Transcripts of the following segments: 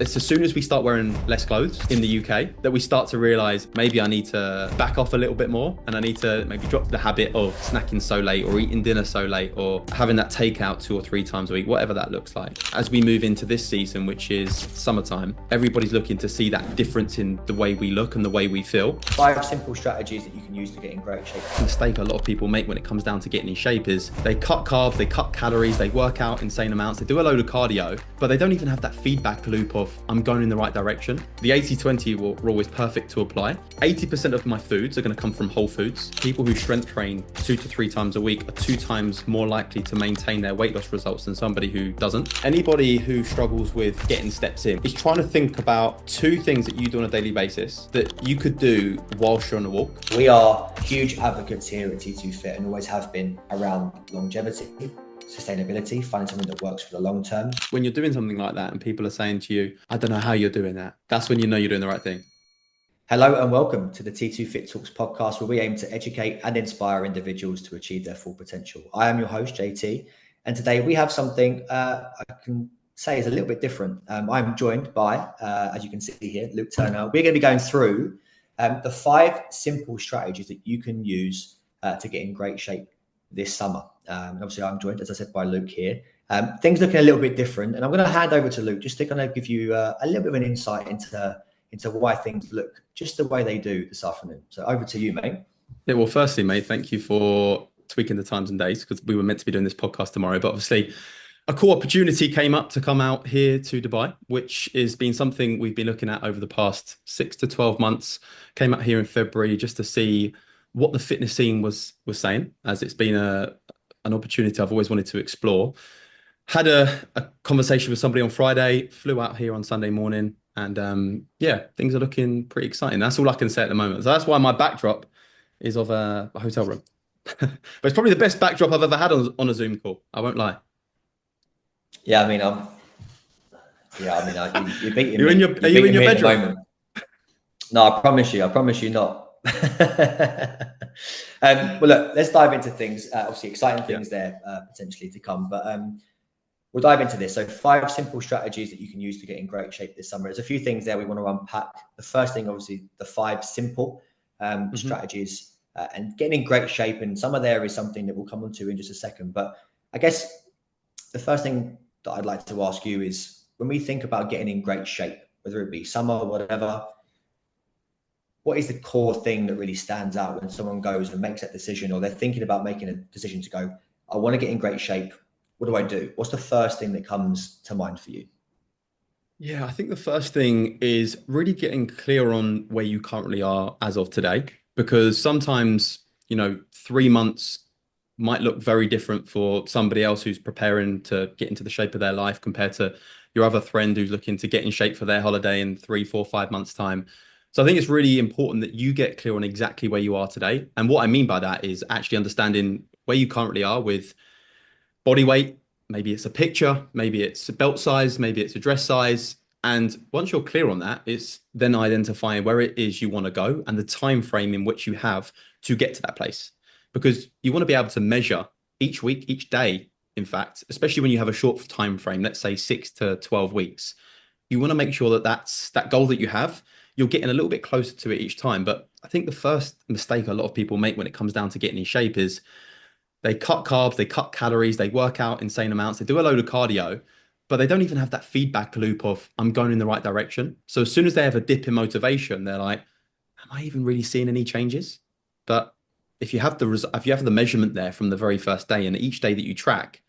It's as soon as we start wearing less clothes in the UK that we start to realize maybe I need to back off a little bit more, and I need to maybe drop the habit of snacking so late or eating dinner so late or having that takeout 2 or 3 times a week, whatever that looks like. As we move into this season, which is summertime, everybody's looking to see that difference in the way we look and the way we feel. 5 simple strategies that you can use to get in great shape. The mistake a lot of people make when it comes down to getting in shape is they cut carbs, they cut calories, they work out insane amounts, they do a load of cardio, but they don't even have that feedback loop of I'm going in the right direction. The 80-20 rule is perfect to apply. 80% of my foods are going to come from whole foods. People who strength train 2 to 3 times a week are 2 times more likely to maintain their weight loss results than somebody who doesn't. Anybody who struggles with getting steps in is trying to think about 2 things that you do on a daily basis that you could do whilst you're on a walk. We are huge advocates here at T2 Fit and always have been around longevity, sustainability, finding something that works for the long term. When you're doing something like that and people are saying to you, I don't know how you're doing that, that's when you know you're doing the right thing. Hello and welcome to the T2 Fit Talks podcast, where we aim to educate and inspire individuals to achieve their full potential. I am your host, JT, and today we have something I can say is a little bit different. I'm joined by, as you can see here, Luke Turner. We're going to be going through the 5 simple strategies that you can use to get in great shape this summer. And obviously I'm joined, as I said, by Luke here. Things looking a little bit different, and I'm going to hand over to Luke just to kind of give you a little bit of an insight into why things look just the way they do this afternoon. So over to you, mate. Yeah, well, firstly, mate, thank you for tweaking the times and days, because we were meant to be doing this podcast tomorrow, but obviously a cool opportunity came up to come out here to Dubai, which has been something we've been looking at over the past 6 to 12 months. Came out here in February just to see what the fitness scene was saying, as it's been an opportunity I've always wanted to explore. Had a conversation with somebody on Friday, flew out here on Sunday morning, and yeah, things are looking pretty exciting. That's all I can say at the moment. So that's why my backdrop is of a hotel room. But it's probably the best backdrop I've ever had on a Zoom call. I won't lie. Yeah, I mean, you beat me. Are you in your bedroom? No, I promise you not. Well, look, let's dive into things. Obviously, exciting things there potentially to come, but we'll dive into this. So 5 simple strategies that you can use to get in great shape this summer. There's a few things there we want to unpack. The first thing, obviously, the 5 simple strategies and getting in great shape. And some of there is something that we'll come onto in just a second. But I guess the first thing that I'd like to ask you is, when we think about getting in great shape, whether it be summer or whatever, what is the core thing that really stands out when someone goes and makes that decision, or they're thinking about making a decision to go, I want to get in great shape. What do I do? What's the first thing that comes to mind for you? Yeah, I think the first thing is really getting clear on where you currently are as of today, because sometimes, 3 months might look very different for somebody else who's preparing to get into the shape of their life compared to your other friend who's looking to get in shape for their holiday in 3, 4, 5 months' time. So I think it's really important that you get clear on exactly where you are today. And what I mean by that is actually understanding where you currently are with body weight. Maybe it's a picture, maybe it's a belt size, maybe it's a dress size. And once you're clear on that, it's then identifying where it is you want to go and the time frame in which you have to get to that place. Because you want to be able to measure each week, each day, in fact, especially when you have a short time frame, let's say 6 to 12 weeks. You want to make sure that that goal that you have, you're getting a little bit closer to it each time. But I think the first mistake a lot of people make when it comes down to getting in shape is they cut carbs, they cut calories, they work out insane amounts, they do a load of cardio, but they don't even have that feedback loop of I'm going in the right direction. So as soon as they have a dip in motivation, they're like, am I even really seeing any changes? But if you have the measurement there from the very first day, and each day that you track,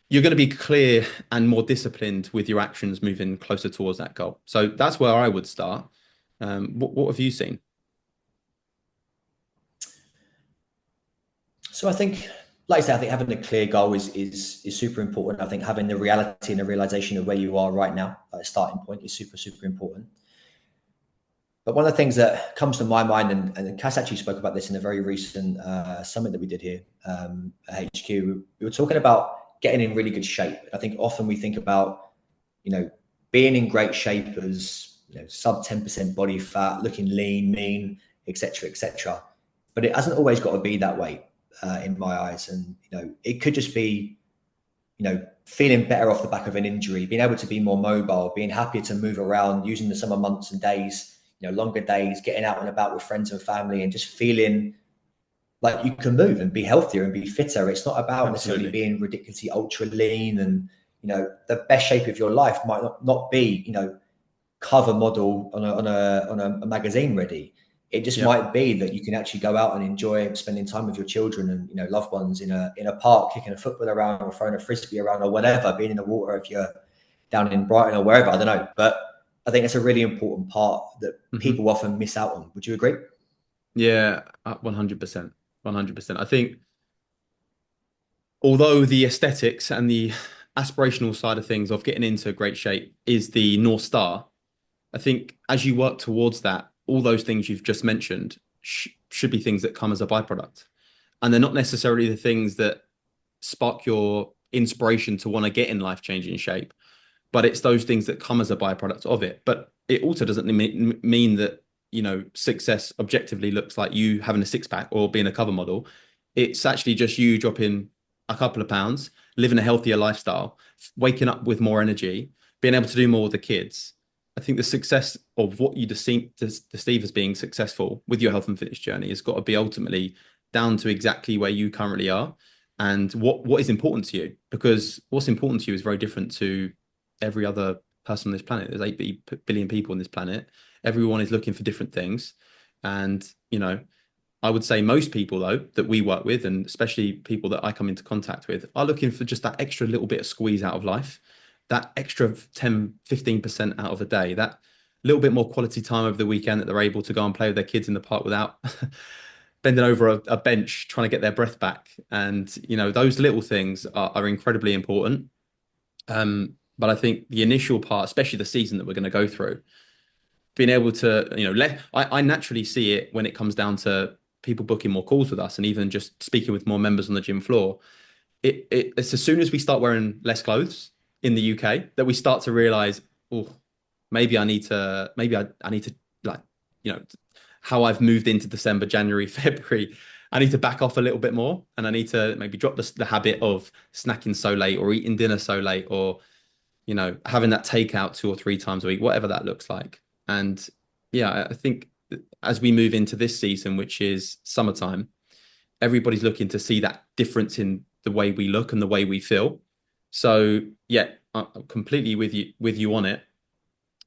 you're going to be clear and more disciplined with your actions moving closer towards that goal. So that's where I would start. What have you seen? So I think, like I said, I think having a clear goal is super important. I think having the reality and the realization of where you are right now at a starting point is super, super important. But one of the things that comes to my mind, and Cass actually spoke about this in a very recent summit that we did here at HQ, we were talking about getting in really good shape. I think often we think about, being in great shape as, sub 10% body fat, looking lean, mean, etc., etc. But it hasn't always got to be that way in my eyes. And, it could just be, feeling better off the back of an injury, being able to be more mobile, being happier to move around, using the summer months and days, longer days, getting out and about with friends and family, and just feeling like you can move and be healthier and be fitter. It's not about necessarily Absolutely. being ridiculously ultra lean, and the best shape of your life might not be cover model on a magazine ready. It just Yeah. might be that you can actually go out and enjoy spending time with your children and loved ones in a park, kicking a football around or throwing a frisbee around or whatever, being in the water if you're down in Brighton or wherever. I don't know, but I think it's a really important part that Hmm. people often miss out on. Would you agree? Yeah, 100%. 100%. I think although the aesthetics and the aspirational side of things of getting into great shape is the North Star, I think as you work towards that, all those things you've just mentioned should be things that come as a byproduct. And they're not necessarily the things that spark your inspiration to want to get in life-changing shape, but it's those things that come as a byproduct of it. But it also doesn't mean that, success objectively looks like you having a six pack or being a cover model. It's actually just you dropping a couple of pounds, living a healthier lifestyle, waking up with more energy, being able to do more with the kids. I think the success of what you perceive as being successful with your health and fitness journey has got to be ultimately down to exactly where you currently are and what is important to you. Because what's important to you is very different to every other person on this planet. There's 8 billion people on this planet. Everyone is looking for different things. And, I would say most people, though, that we work with, and especially people that I come into contact with, are looking for just that extra little bit of squeeze out of life, that extra 10, 15% out of a day, that little bit more quality time over the weekend that they're able to go and play with their kids in the park without bending over a bench trying to get their breath back. And, those little things are incredibly important. But I think the initial part, especially the season that we're going to go through, being able to, I naturally see it when it comes down to people booking more calls with us and even just speaking with more members on the gym floor. It's as soon as we start wearing less clothes in the UK that we start to realize, oh, maybe I need to like, you know, how I've moved into December, January, February. I need to back off a little bit more and I need to maybe drop the habit of snacking so late or eating dinner so late or having that takeout 2 or 3 times a week, whatever that looks like. And yeah, I think as we move into this season, which is summertime, everybody's looking to see that difference in the way we look and the way we feel. So yeah, I'm completely with you on it.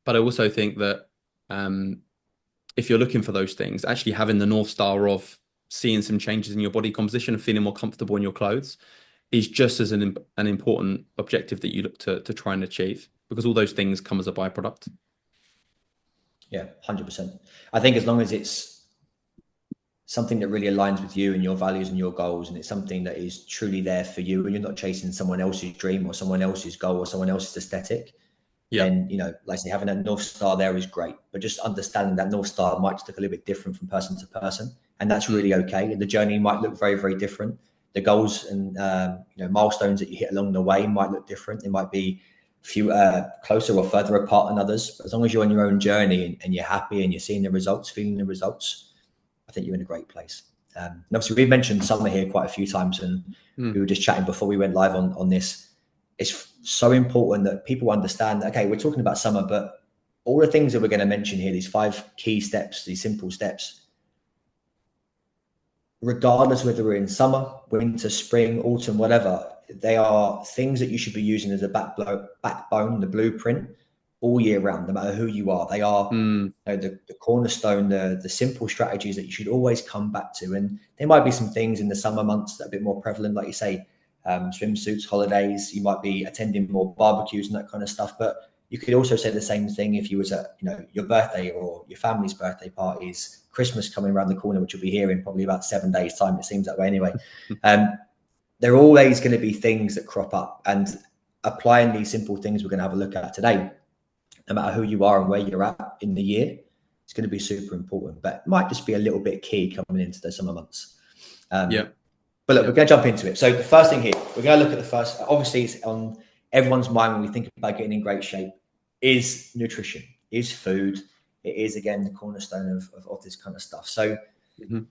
But I also think that um, if you're looking for those things, actually having the North Star of seeing some changes in your body composition and feeling more comfortable in your clothes is just as an important objective that you look to try and achieve because all those things come as a byproduct. Yeah, 100%. I think as long as it's something that really aligns with you and your values and your goals, and it's something that is truly there for you, and you're not chasing someone else's dream or someone else's goal or someone else's aesthetic, Yeah. then like I say, having that North Star there is great. But just understanding that North Star might just look a little bit different from person to person, and that's Mm. really okay. The journey might look very, very different. The goals and milestones that you hit along the way might look different. They might be few closer or further apart than others. But as long as you're on your own journey and you're happy and you're seeing the results, feeling the results, I think you're in a great place. And obviously, we've mentioned summer here quite a few times, and we Mm. were just chatting before we went live on this. It's so important that people understand that, okay, we're talking about summer, but all the things that we're going to mention here, these 5 key steps, these simple steps, regardless whether we're in summer, winter, spring, autumn, whatever, they are things that you should be using as a backbone, the blueprint all year round, no matter who you are. They are Mm. the cornerstone, the simple strategies that you should always come back to. And there might be some things in the summer months that are a bit more prevalent, like you say, swimsuits, holidays. You might be attending more barbecues and that kind of stuff. But you could also say the same thing if you was at your birthday or your family's birthday parties, Christmas coming around the corner, which you'll be here in probably about 7 days' time. It seems that way anyway. Um, there are always going to be things that crop up, and applying these simple things we're going to have a look at today, no matter who you are and where you're at in the year, it's going to be super important. But it might just be a little bit key coming into the summer months. Yeah. But look, Yeah. we're going to jump into it. So the first thing here, we're going to look at the first. Obviously, it's on everyone's mind when we think about getting in great shape. Is nutrition, is food. It is again the cornerstone of this kind of stuff. So Mhm.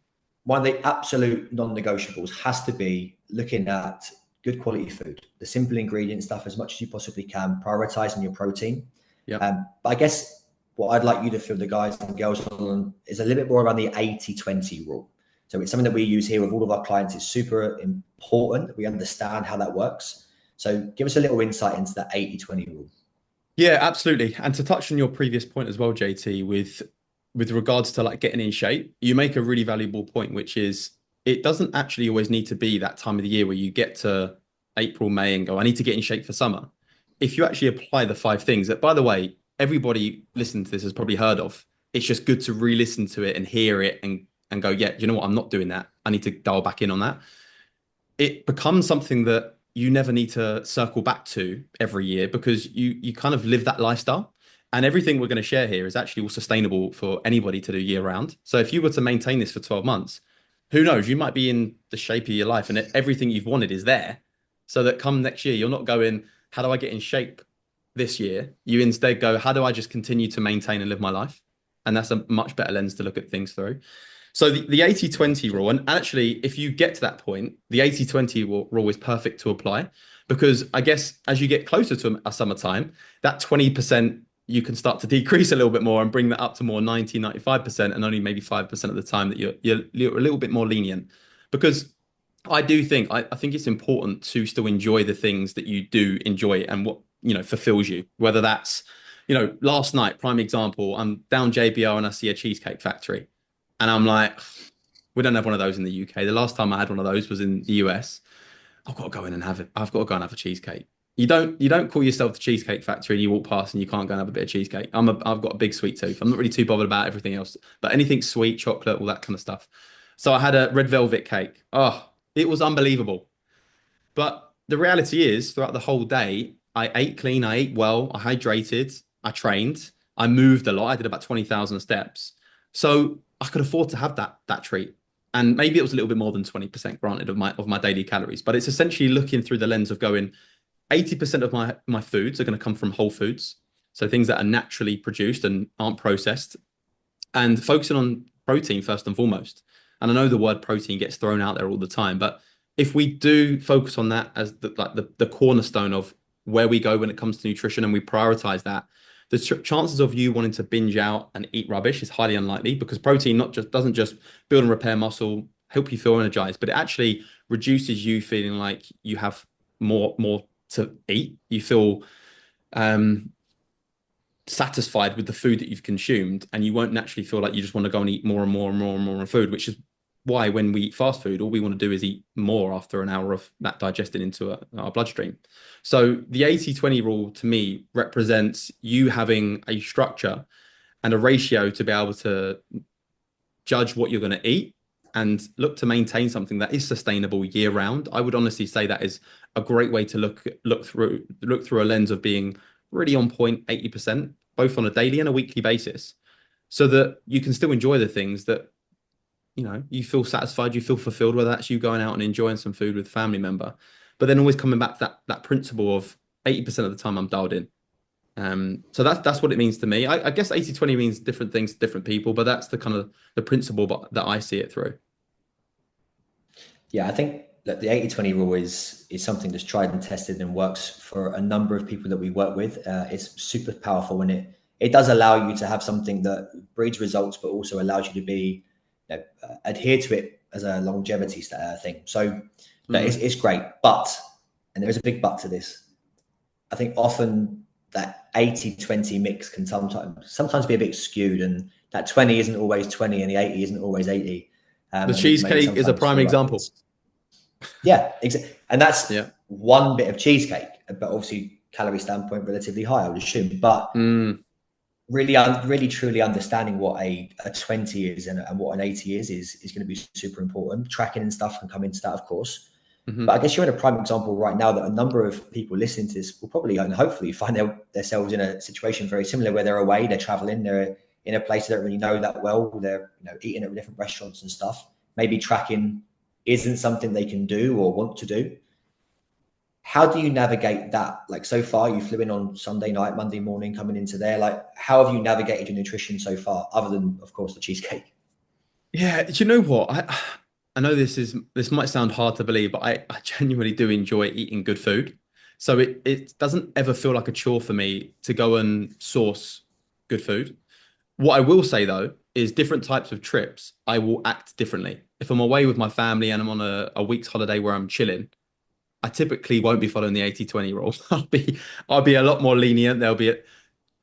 one of the absolute non-negotiables has to be looking at good quality food, the simple ingredient stuff as much as you possibly can, prioritizing your protein. Yep. But I guess what I'd like you to fill the guys and girls on is a little bit more around the 80-20 rule. So it's something that we use here with all of our clients. It's super important that we understand how that works. So give us a little insight into that 80-20 rule. Yeah, absolutely. And to touch on your previous point as well, JT, with regards to like getting in shape, you make a really valuable point, which is it doesn't actually always need to be that time of the year where you get to April, May and go, I need to get in shape for summer. If you actually apply the 5 things that, by the way, everybody listening to this has probably heard of, it's just good to re-listen to it and hear it and go, yeah, you know what? I'm not doing that. I need to dial back in on that. It becomes something that you never need to circle back to every year because you kind of live that lifestyle. And everything we're going to share here is actually all sustainable for anybody to do year round. So if you were to maintain this for 12 months, who knows? You might be in the shape of your life and everything you've wanted is there. So that come next year, you're not going, how do I get in shape this year? You instead go, how do I just continue to maintain and live my life? And that's a much better lens to look at things through. So the 80-20 rule, and actually, if you get to that point, the 80-20 rule is perfect to apply because I guess as you get closer to a summertime, that 20% you can start to decrease a little bit more and bring that up to more 90-95% and only maybe 5% of the time that you're a little bit more lenient. Because I do think I think it's important to still enjoy the things that you do enjoy and what fulfills you, whether that's last night, prime example, I'm down JBR and I see a cheesecake factory. And I'm like, we don't have one of those in the UK. The last time I had one of those was in the US. I've got to go in and have it. I've got to go and have a cheesecake. You don't call yourself the Cheesecake Factory and you walk past and you can't go and have a bit of cheesecake. I've got a big sweet tooth. I'm not really too bothered about everything else, but anything sweet, chocolate, all that kind of stuff. So I had a red velvet cake. Oh, it was unbelievable. But the reality is, throughout the whole day, I ate clean, I ate well, I hydrated, I trained, I moved a lot. I did about 20,000 steps. So I could afford to have that treat. And maybe it was a little bit more than 20% granted of my daily calories, but it's essentially looking through the lens of going 80% of my foods are going to come from whole foods. So things that are naturally produced and aren't processed, and focusing on protein first and foremost. And I know the word protein gets thrown out there all the time, but if we do focus on that as the cornerstone of where we go when it comes to nutrition and we prioritize that, the chances of you wanting to binge out and eat rubbish is highly unlikely because protein not just doesn't just build and repair muscle, help you feel energized, but it actually reduces you feeling like you have more to eat. You feel satisfied with the food that you've consumed, and you won't naturally feel like you just want to go and eat more and more and more and more food, which is why when we eat fast food, all we want to do is eat more after an hour of that digesting into our bloodstream. So the 80-20 rule to me represents you having a structure and a ratio to be able to judge what you're going to eat and look to maintain something that is sustainable year round. I would honestly say that is a great way to look through a lens of being really on point 80%, both on a daily and a weekly basis, so that you can still enjoy the things that you feel satisfied, you feel fulfilled, whether that's you going out and enjoying some food with a family member, but then always coming back to that principle of 80% of the time I'm dialed in. So that's what it means to me. I guess 80-20 means different things to different people, but that's the kind of the principle that I see it through. Yeah, I think that the 80-20 rule is something that's tried and tested and works for a number of people that we work with. It's super powerful and it does allow you to have something that breeds results, but also allows you to be adhere to it as a longevity thing. So it's great, but, and there is a big but to this, I think often that 80-20 mix can sometimes be a bit skewed, and that 20 isn't always 20 and the 80 isn't always 80. The cheesecake is a prime example. Yeah, exactly. And that's one bit of cheesecake, but obviously calorie standpoint, relatively high, I would assume. But really truly understanding what a 20 is and what an 80 is going to be super important. Tracking and stuff can come into that, of course. But I guess you're in a prime example right now that a number of people listening to this will probably and hopefully find themselves in a situation very similar where they're away, they're traveling, they're in a place they don't really know that well, they're eating at different restaurants and stuff. Maybe tracking isn't something they can do or want to do. How do you navigate that? Like, so far you flew in on Sunday night, Monday morning, coming into there. Like, how have you navigated your nutrition so far, other than, of course, the cheesecake? Yeah, do you know what? I know this might sound hard to believe, but I genuinely do enjoy eating good food. So it doesn't ever feel like a chore for me to go and source good food. What I will say though is different types of trips, I will act differently. If I'm away with my family and I'm on a week's holiday where I'm chilling, I typically won't be following the 80/20 rule. I'll be a lot more lenient. There'll be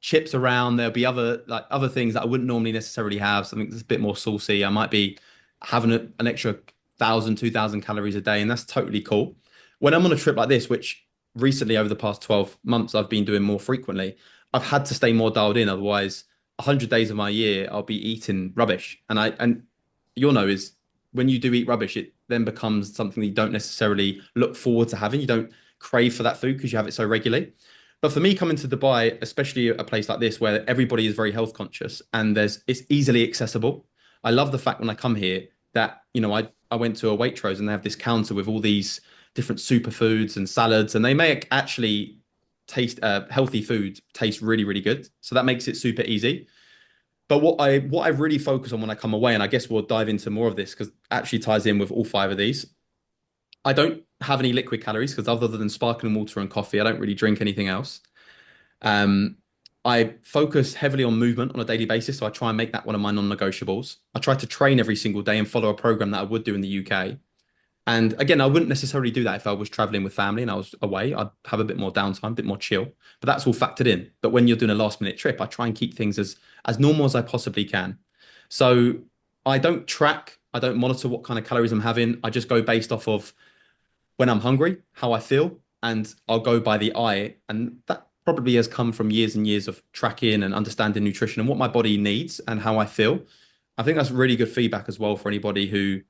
chips around. There'll be other things that I wouldn't normally necessarily have. Something that's a bit more saucy. I might be having an extra 1,000, 2,000 calories a day, and that's totally cool. When I'm on a trip like this, which recently over the past 12 months I've been doing more frequently, I've had to stay more dialed in. Otherwise, 100 days of my year I'll be eating rubbish. And you'll know is when you do eat rubbish, it then becomes something that you don't necessarily look forward to having. You don't crave for that food because you have it so regularly. But for me, coming to Dubai, especially a place like this where everybody is very health conscious and it's easily accessible. I love the fact when I come here that, I went to a Waitrose and they have this counter with all these different superfoods and salads, and they make actually taste healthy food taste really, really good. So that makes it super easy. But what I really focus on when I come away, and I guess we'll dive into more of this because it actually ties in with all five of these. I don't have any liquid calories because other than sparkling water and coffee, I don't really drink anything else. Um, I focus heavily on movement on a daily basis, so I try and make that one of my non-negotiables. I try to train every single day and follow a program that I would do in the UK. And again, I wouldn't necessarily do that if I was traveling with family and I was away. I'd have a bit more downtime, a bit more chill, but that's all factored in. But when you're doing a last minute trip, I try and keep things as normal as I possibly can. So I don't track, I don't monitor what kind of calories I'm having. I just go based off of when I'm hungry, how I feel, and I'll go by the eye. And that probably has come from years and years of tracking and understanding nutrition and what my body needs and how I feel. I think that's really good feedback as well for anybody who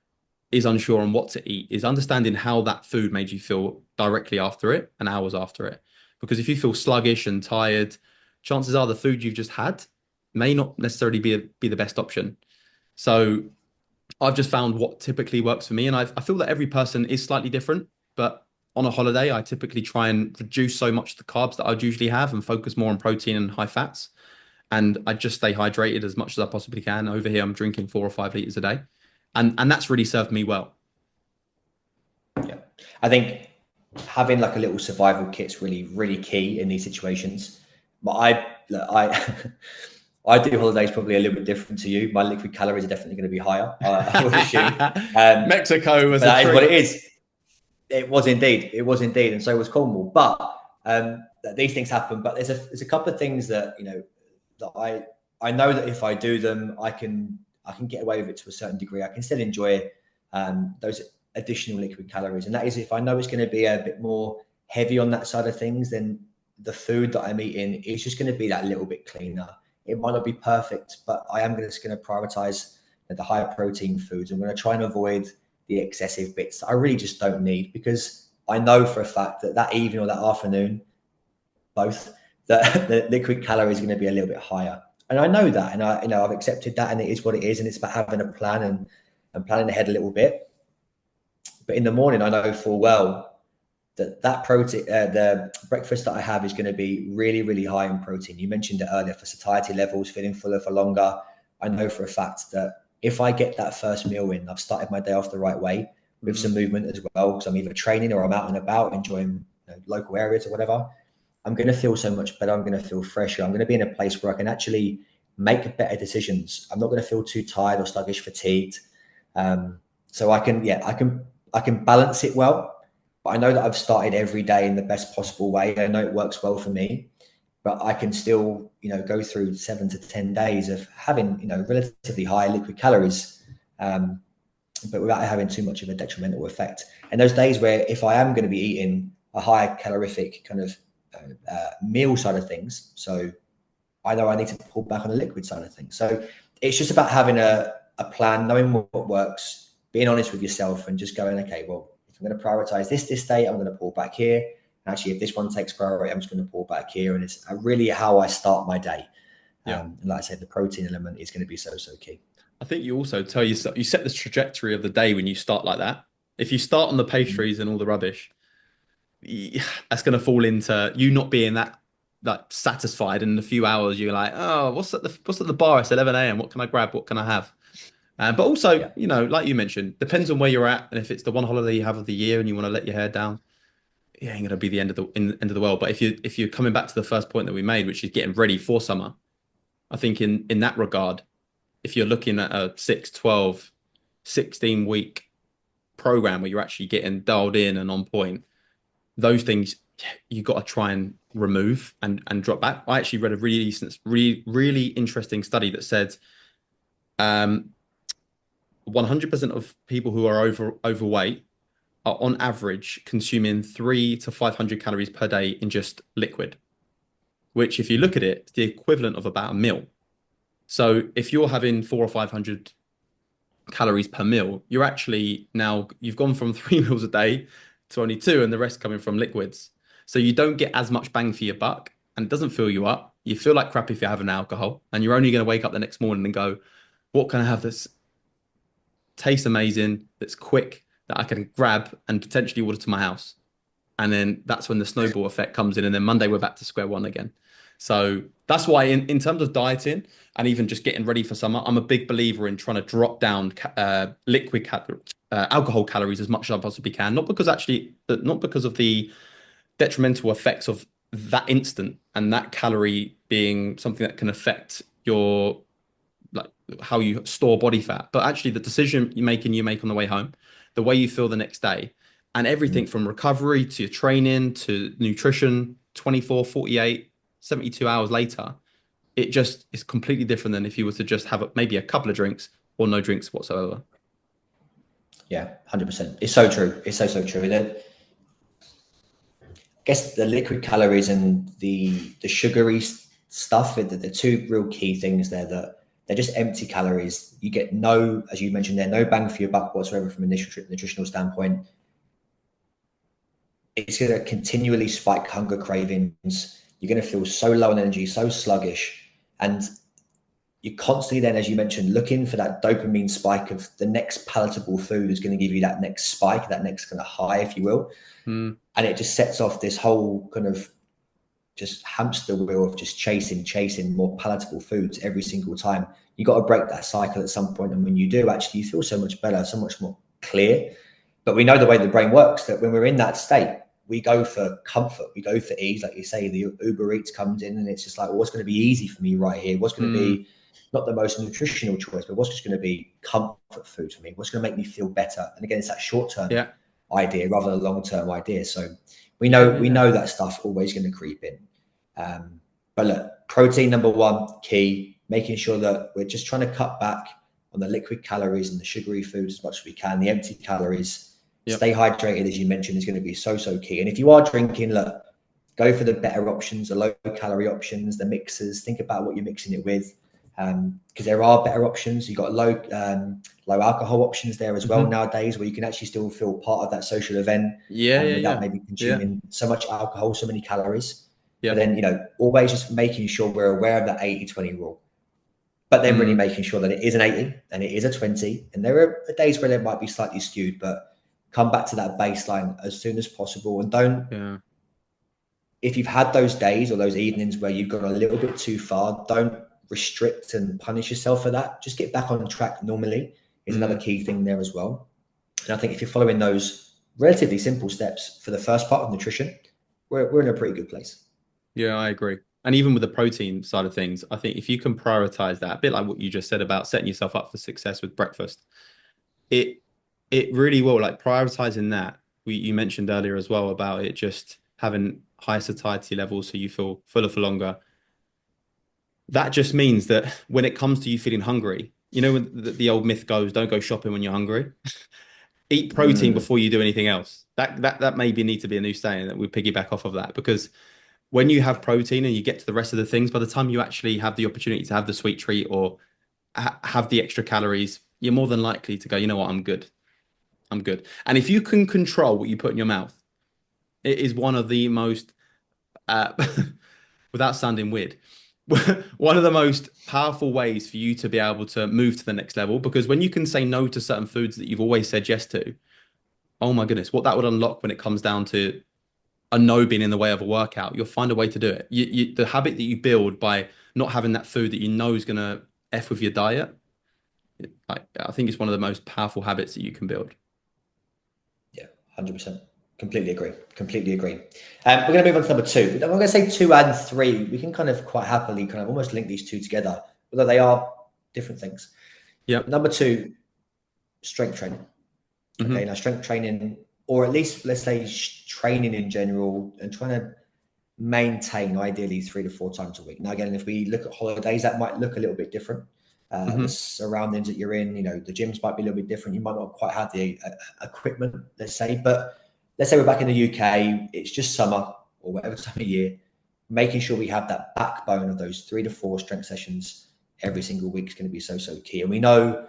is unsure on what to eat, is understanding how that food made you feel directly after it and hours after it. Because if you feel sluggish and tired, chances are the food you've just had may not necessarily be the best option. So I've just found what typically works for me. And I feel that every person is slightly different, but on a holiday, I typically try and reduce so much the carbs that I'd usually have and focus more on protein and high fats. And I just stay hydrated as much as I possibly can. Over here, I'm drinking 4 or 5 liters a day. And that's really served me well. Yeah, I think having like a little survival kit's really, really key in these situations. But I I do holidays probably a little bit different to you. My liquid calories are definitely going to be higher, I would assume. Mexico was But a that is what it treat. is. It was indeed. It was indeed, and so was Cornwall. But these things happen. But there's a couple of things that that I know that if I do them, I can get away with it to a certain degree. I can still enjoy those additional liquid calories, and that is if I know it's going to be a bit more heavy on that side of things, then the food that I'm eating is just going to be that little bit cleaner. It might not be perfect, but I am just going to prioritize the higher protein foods. I'm going to try and avoid the excessive bits that I really just don't need, because I know for a fact that that evening or that afternoon, both, that the liquid calories are going to be a little bit higher. And I know that, and I've accepted that, and it is what it is, and it's about having a plan and planning ahead a little bit. But in the morning, I know full well that protein, the breakfast that I have is going to be really, really high in protein. You mentioned it earlier for satiety levels, feeling fuller for longer. I know for a fact that if I get that first meal in, I've started my day off the right way with some movement as well, because I'm either training or I'm out and about enjoying local areas or whatever. I'm going to feel so much better. I'm going to feel fresher. I'm going to be in a place where I can actually make better decisions. I'm not going to feel too tired or sluggish, fatigued. So I can balance it well. But I know that I've started every day in the best possible way. I know it works well for me, but I can still, go through 7 to 10 days of having, relatively high liquid calories, but without having too much of a detrimental effect. And those days where if I am going to be eating a high calorific kind of meal side of things, so I know I need to pull back on the liquid side of things. So it's just about having a plan, knowing what works, being honest with yourself, and just going, okay, well, if I'm going to prioritize this day, I'm going to pull back here. Actually, if this one takes priority, I'm just going to pull back here. And it's really how I start my day. Yeah. And like I said, the protein element is going to be so key. I think you also tell yourself, you set the trajectory of the day when you start like that. If you start on the pastries and all the rubbish, that's going to fall into you not being that satisfied. And in a few hours, you're like, oh, what's at the bar? It's 11 a.m. What can I grab? What can I have? But also, Yeah. like you mentioned, depends on where you're at, and if it's the one holiday you have of the year and you want to let your hair down, it ain't gonna be the end of the world. But if you're coming back to the first point that we made, which is getting ready for summer, I think in that regard, if you're looking at a 6, 12, 16 week program where you're actually getting dialed in and on point, those things you got to try and remove and drop back. I actually read a really interesting study that said 100% of people who are overweight are on average consuming 300 to 500 calories per day in just liquid, which if you look at it, it's the equivalent of about a meal. So if you're having 400 or 500 calories per meal, you've gone from 3 meals a day to only two, and the rest coming from liquids. So you don't get as much bang for your buck, and it doesn't fill you up. You feel like crap if you're having alcohol, and you're only going to wake up the next morning and go, "What can I have that's tastes amazing, that's quick, that I can grab and potentially order to my house?" And then that's when the snowball effect comes in, and then Monday we're back to square one again. So that's why in terms of dieting and even just getting ready for summer, I'm a big believer in trying to drop down alcohol calories as much as I possibly can. Not because of the detrimental effects of that instant and that calorie being something that can affect your like how you store body fat, but actually the decision you make on the way home, the way you feel the next day, and everything Mm. from recovery to your training to nutrition, 24, 48, 72 hours later, it just is completely different than if you were to just have maybe a couple of drinks or no drinks whatsoever. Yeah, 100%. It's so true. It's so, so true. Guess the liquid calories and the sugary stuff, the two real key things there that they're just empty calories. You get no, as you mentioned there, no bang for your buck whatsoever from a nutritional standpoint. It's going to continually spike hunger cravings. You're going to feel so low on energy, so sluggish. And you're constantly then, as you mentioned, looking for that dopamine spike of the next palatable food is going to give you that next spike, that next kind of high, if you will. Mm, And it just sets off this whole kind of just hamster wheel of just chasing more palatable foods every single time. You got to break that cycle at some point, and when you do, actually, you feel so much better, so much more clear. But we know the way the brain works that when we're in that state, we go for comfort, we go for ease. Like you say, the Uber Eats comes in, and it's just like, well, what's going to be easy for me right here? What's going to mm, be not the most nutritional choice, but what's just going to be comfort food for me? What's going to make me feel better? And again, it's that short term yeah, idea rather than a long term idea. So yeah, we yeah, know that stuff always going to creep in. But look, protein number one, key, making sure that we're just trying to cut back on the liquid calories and the sugary foods as much as we can, the empty calories. yeah, Stay hydrated, as you mentioned, is going to be so, so key. And if you are drinking, look, go for the better options, the low calorie options, the mixers. Think about what you're mixing it with, because there are better options. You've got low alcohol options there as well hmm, nowadays, where you can actually still feel part of that social event yeah, yeah, without yeah, maybe yeah, consuming so much alcohol, so many calories. But yeah, then, always just making sure we're aware of that 80-20 rule, but then really mm, making sure that it is an 80 and it is a 20. And there are days where it might be slightly skewed, but come back to that baseline as soon as possible. And don't, yeah, if you've had those days or those evenings where you've gone a little bit too far, don't restrict and punish yourself for that. Just get back on track normally is another mm, key thing there as well. And I think if you're following those relatively simple steps for the first part of nutrition, we're in a pretty good place. yeah, I agree. And even with the protein side of things, I think if you can prioritize that, a bit like what you just said about setting yourself up for success with breakfast, it it really will. Like prioritizing that. You mentioned earlier as well about it just having high satiety levels so you feel fuller for longer. That just means that when it comes to you feeling hungry, when the old myth goes, don't go shopping when you're hungry. Eat protein Mm, before you do anything else. That maybe need to be a new saying that we piggyback off of that, because when you have protein and you get to the rest of the things, by the time you actually have the opportunity to have the sweet treat or have the extra calories, you're more than likely to go, you know what, I'm good. I'm good. And if you can control what you put in your mouth, it is one of the most, uh, without sounding weird, one of the most powerful ways for you to be able to move to the next level. Because when you can say no to certain foods that you've always said yes to, oh my goodness, what that would unlock when it comes down to a no being in the way of a workout, you'll find a way to do it. The habit that you build by not having that food that you know is going to F with your diet, I think it's one of the most powerful habits that you can build. Yeah, 100%. Completely agree. Completely agree. We're going to move on to number two. I'm going to say two and three. We can kind of quite happily kind of almost link these two together, although they are different things. Yep. Number two, strength training. Okay, Hmm. now strength training, or at least let's say training in general, and trying to maintain ideally 3 to 4 times a week. Now, again, if we look at holidays, that might look a little bit different. The Hmm. surroundings that you're in, the gyms might be a little bit different. You might not quite have the equipment, let's say, but let's say we're back in the UK, it's just summer or whatever time of year, making sure we have that backbone of those 3 to 4 strength sessions every single week is going to be so, so key. And we know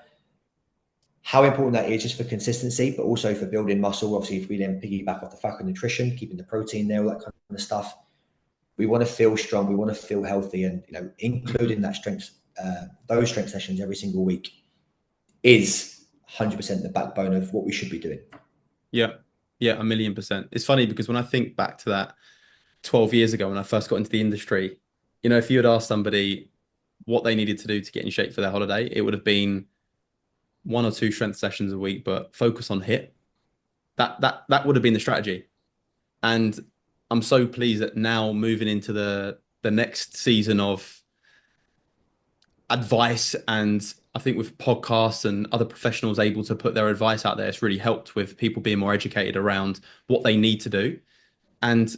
how important that is just for consistency, but also for building muscle. Obviously, if we then piggyback off the fact of nutrition, keeping the protein there, all that kind of stuff, we want to feel strong, we want to feel healthy, and including that strength, those strength sessions every single week is 100% the backbone of what we should be doing. Yeah. Yeah, 1,000,000%. It's funny because when I think back to that 12 years ago when I first got into the industry, if you had asked somebody what they needed to do to get in shape for their holiday, it would have been 1 or 2 strength sessions a week, but focus on HIIT. That would have been the strategy. And I'm so pleased that now moving into the next season of advice, and I think with podcasts and other professionals able to put their advice out there, it's really helped with people being more educated around what they need to do. And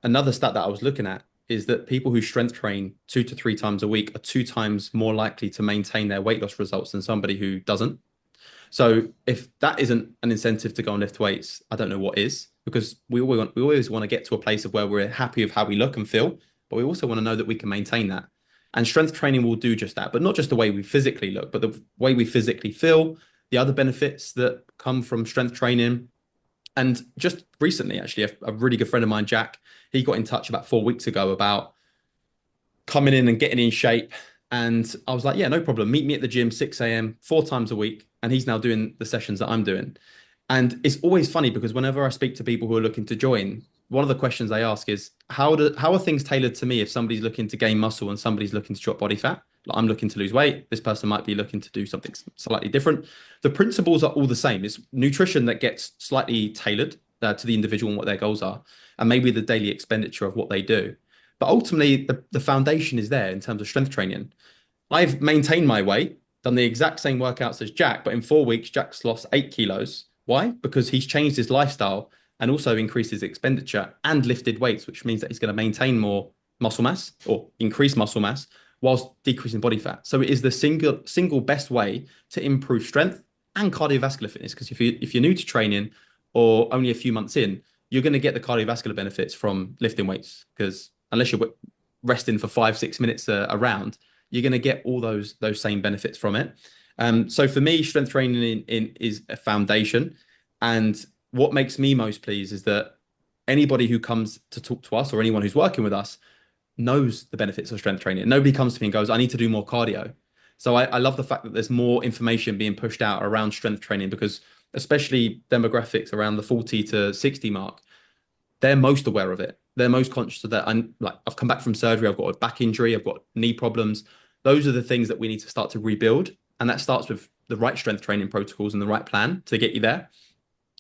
another stat that I was looking at is that people who strength train 2 to 3 times a week are 2 times more likely to maintain their weight loss results than somebody who doesn't. So if that isn't an incentive to go and lift weights, I don't know what is, because we always want to get to a place of where we're happy with how we look and feel, but we also want to know that we can maintain that. And strength training will do just that, but not just the way we physically look, but the way we physically feel, the other benefits that come from strength training. And just recently, actually, a really good friend of mine, Jack, he got in touch about 4 weeks ago about coming in and getting in shape. And I was like, yeah, no problem. Meet me at the gym 6 a.m., 4 times a week. And he's now doing the sessions that I'm doing. And it's always funny because whenever I speak to people who are looking to join, one of the questions they ask is, how are things tailored to me if somebody's looking to gain muscle and somebody's looking to drop body fat? Like I'm looking to lose weight. This person might be looking to do something slightly different. The principles are all the same. It's nutrition that gets slightly tailored to the individual and what their goals are, and maybe the daily expenditure of what they do. But ultimately, the foundation is there in terms of strength training. I've maintained my weight, done the exact same workouts as Jack, but in 4 weeks, Jack's lost 8 kilos. Why? Because he's changed his lifestyle and also increased his expenditure and lifted weights, which means that he's going to maintain more muscle mass or increase muscle mass whilst decreasing body fat. So it is the single best way to improve strength and cardiovascular fitness. Because if you're new to training or only a few months in, you're going to get the cardiovascular benefits from lifting weights. Because unless you're resting for 5, 6 minutes around, you're going to get all those same benefits from it. So for me, strength training is a foundation. And what makes me most pleased is that anybody who comes to talk to us or anyone who's working with us knows the benefits of strength training. Nobody comes to me and goes, I need to do more cardio. So I love the fact that there's more information being pushed out around strength training, because especially demographics around the 40 to 60 mark, they're most aware of it. They're most conscious of that. I'm like, I've come back from surgery. I've got a back injury. I've got knee problems. Those are the things that we need to start to rebuild. And that starts with the right strength training protocols and the right plan to get you there.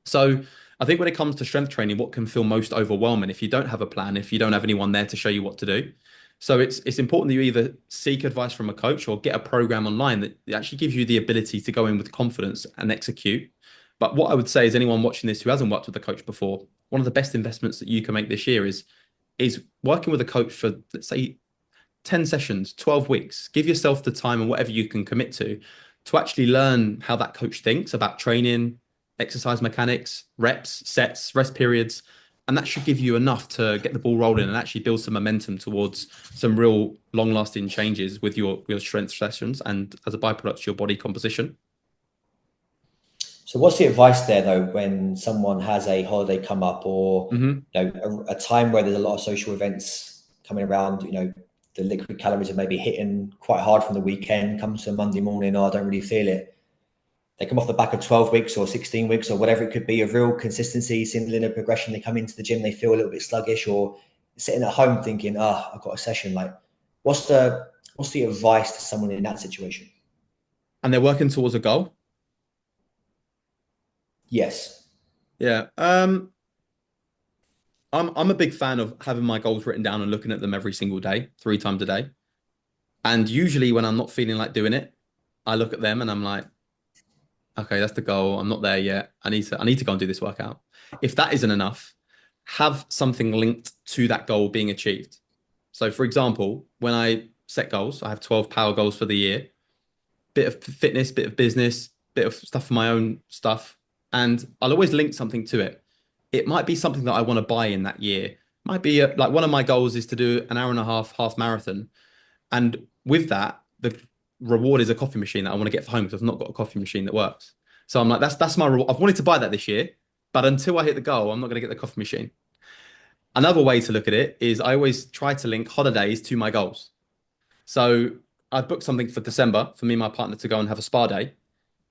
So I think when it comes to strength training, what can feel most overwhelming if you don't have a plan, if you don't have anyone there to show you what to do. So it's important that you either seek advice from a coach or get a program online that actually gives you the ability to go in with confidence and execute. But what I would say is anyone watching this who hasn't worked with a coach before, one of the best investments that you can make this year is working with a coach for, let's say, 10 sessions, 12 weeks. Give yourself the time and whatever you can commit to actually learn how that coach thinks about training, exercise mechanics, reps, sets, rest periods. And that should give you enough to get the ball rolling and actually build some momentum towards some real long lasting changes with your strength sessions and as a byproduct, your body composition. So, what's the advice there though when someone has a holiday come up, or Hmm. a time where there's a lot of social events coming around? The liquid calories are maybe hitting quite hard from the weekend. Comes to Monday morning, oh, I don't really feel it. They come off the back of 12 weeks or 16 weeks or whatever it could be of real consistency, seeing linear progression. They come into the gym, they feel a little bit sluggish, or sitting at home thinking, I've got a session. Like, what's the advice to someone in that situation? and they're working towards a goal. Yes. Yeah. I'm a big fan of having my goals written down and looking at them every single day, 3 times a day. And usually when I'm not feeling like doing it, I look at them and I'm like, okay, that's the goal. I'm not there yet. I need to go and do this workout. If that isn't enough, have something linked to that goal being achieved. So for example, when I set goals, I have 12 power goals for the year, bit of fitness, bit of business, bit of stuff for my own stuff. And I'll always link something to it. It might be something that I want to buy in that year. Might be like one of my goals is to do an hour and a half marathon. And with that, the reward is a coffee machine that I want to get for home because I've not got a coffee machine that works. So I'm like, that's my reward. I've wanted to buy that this year, but until I hit the goal, I'm not going to get the coffee machine. Another way to look at it is I always try to link holidays to my goals. So I've booked something for December for me and my partner to go and have a spa day,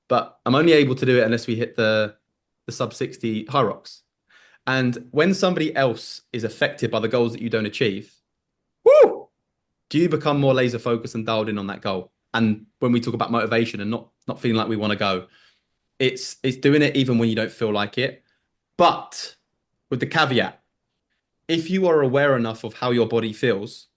but I'm only able to do it unless we hit the sub 60 high rocks. And when somebody else is affected by the goals that you don't achieve, woo, do you become more laser focused and dialed in on that goal? And when we talk about motivation and not feeling like we want to go, it's doing it even when you don't feel like it. But with the caveat, if you are aware enough of how your body feels,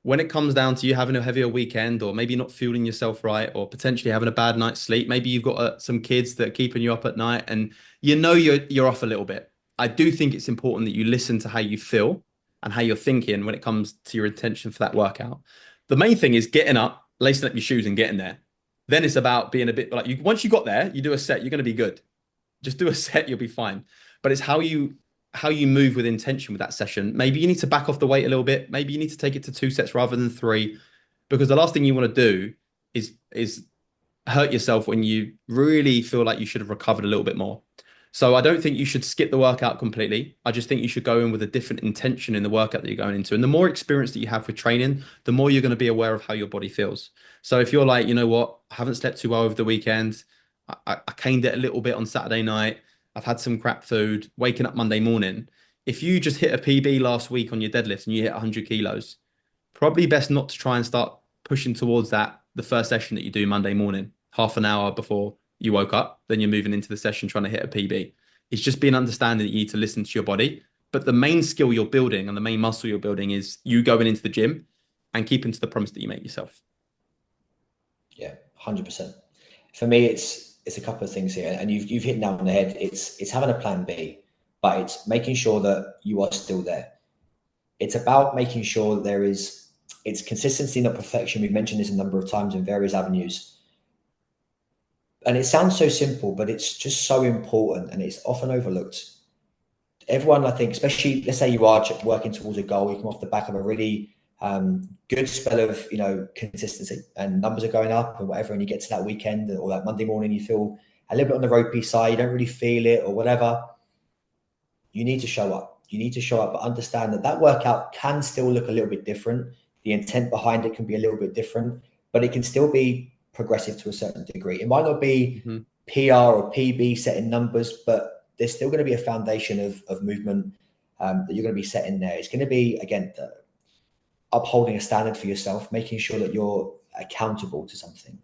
when it comes down to you having a heavier weekend, or maybe not fueling yourself right, or potentially having a bad night's sleep, maybe you've got some kids that are keeping you up at night, and you're off a little bit. I do think it's important that you listen to how you feel and how you're thinking when it comes to your intention for that workout. The main thing is getting up, lacing up your shoes, and getting there. Then it's about being a bit like once you got there, you do a set, you're going to be good. Just do a set, you'll be fine. But it's how you move with intention with that session. Maybe you need to back off the weight a little bit. Maybe you need to take it to 2 sets rather than three, because the last thing you want to do is hurt yourself when you really feel like you should have recovered a little bit more. So I don't think you should skip the workout completely. I just think you should go in with a different intention in the workout that you're going into. And the more experience that you have with training, the more you're going to be aware of how your body feels. So if you're like, you know what, I haven't slept too well over the weekend. I caned it a little bit on Saturday night. I've had some crap food, waking up Monday morning. If you just hit a PB last week on your deadlift and you hit 100 kilos, probably best not to try and start pushing towards that the first session that you do Monday morning, half an hour before you woke up. Then you're moving into the session trying to hit a PB. It's just being understanding that you need to listen to your body. But the main skill you're building and the main muscle you're building is you going into the gym and keeping to the promise that you make yourself. Yeah, 100%. For me, it's a couple of things here, and you've hit now on the head. It's having a plan B, but it's making sure that you are still there. It's about making sure that it's consistency, not perfection. We've mentioned this a number of times in various avenues. And it sounds so simple, but it's just so important, and it's often overlooked. Everyone, I think, especially let's say you are working towards a goal, you come off the back of a really good spell of consistency, and numbers are going up and whatever, and you get to that weekend or that Monday morning, you feel a little bit on the ropey side, you don't really feel it or whatever. You need to show up. You need to show up, but understand that that workout can still look a little bit different. The intent behind it can be a little bit different, but it can still be progressive to a certain degree. It might not be PR or PB setting numbers, but there's still going to be a foundation of movement that you're going to be setting there. It's going to be, again, upholding a standard for yourself, making sure that you're accountable to something.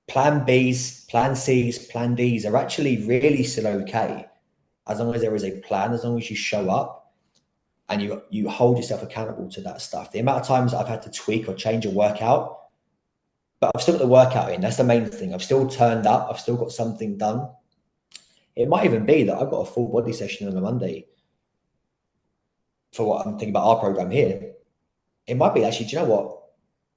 Plan Bs, Plan Cs, Plan Ds are actually really still okay, as long as there is a plan, as long as you show up and you hold yourself accountable to that stuff. The amount of times I've had to tweak or change a workout, but I've still got the workout in. That's the main thing. I've still turned up. I've still got something done. It might even be that I've got a full body session on a Monday for what I'm thinking about our program here. It might be actually, do you know what?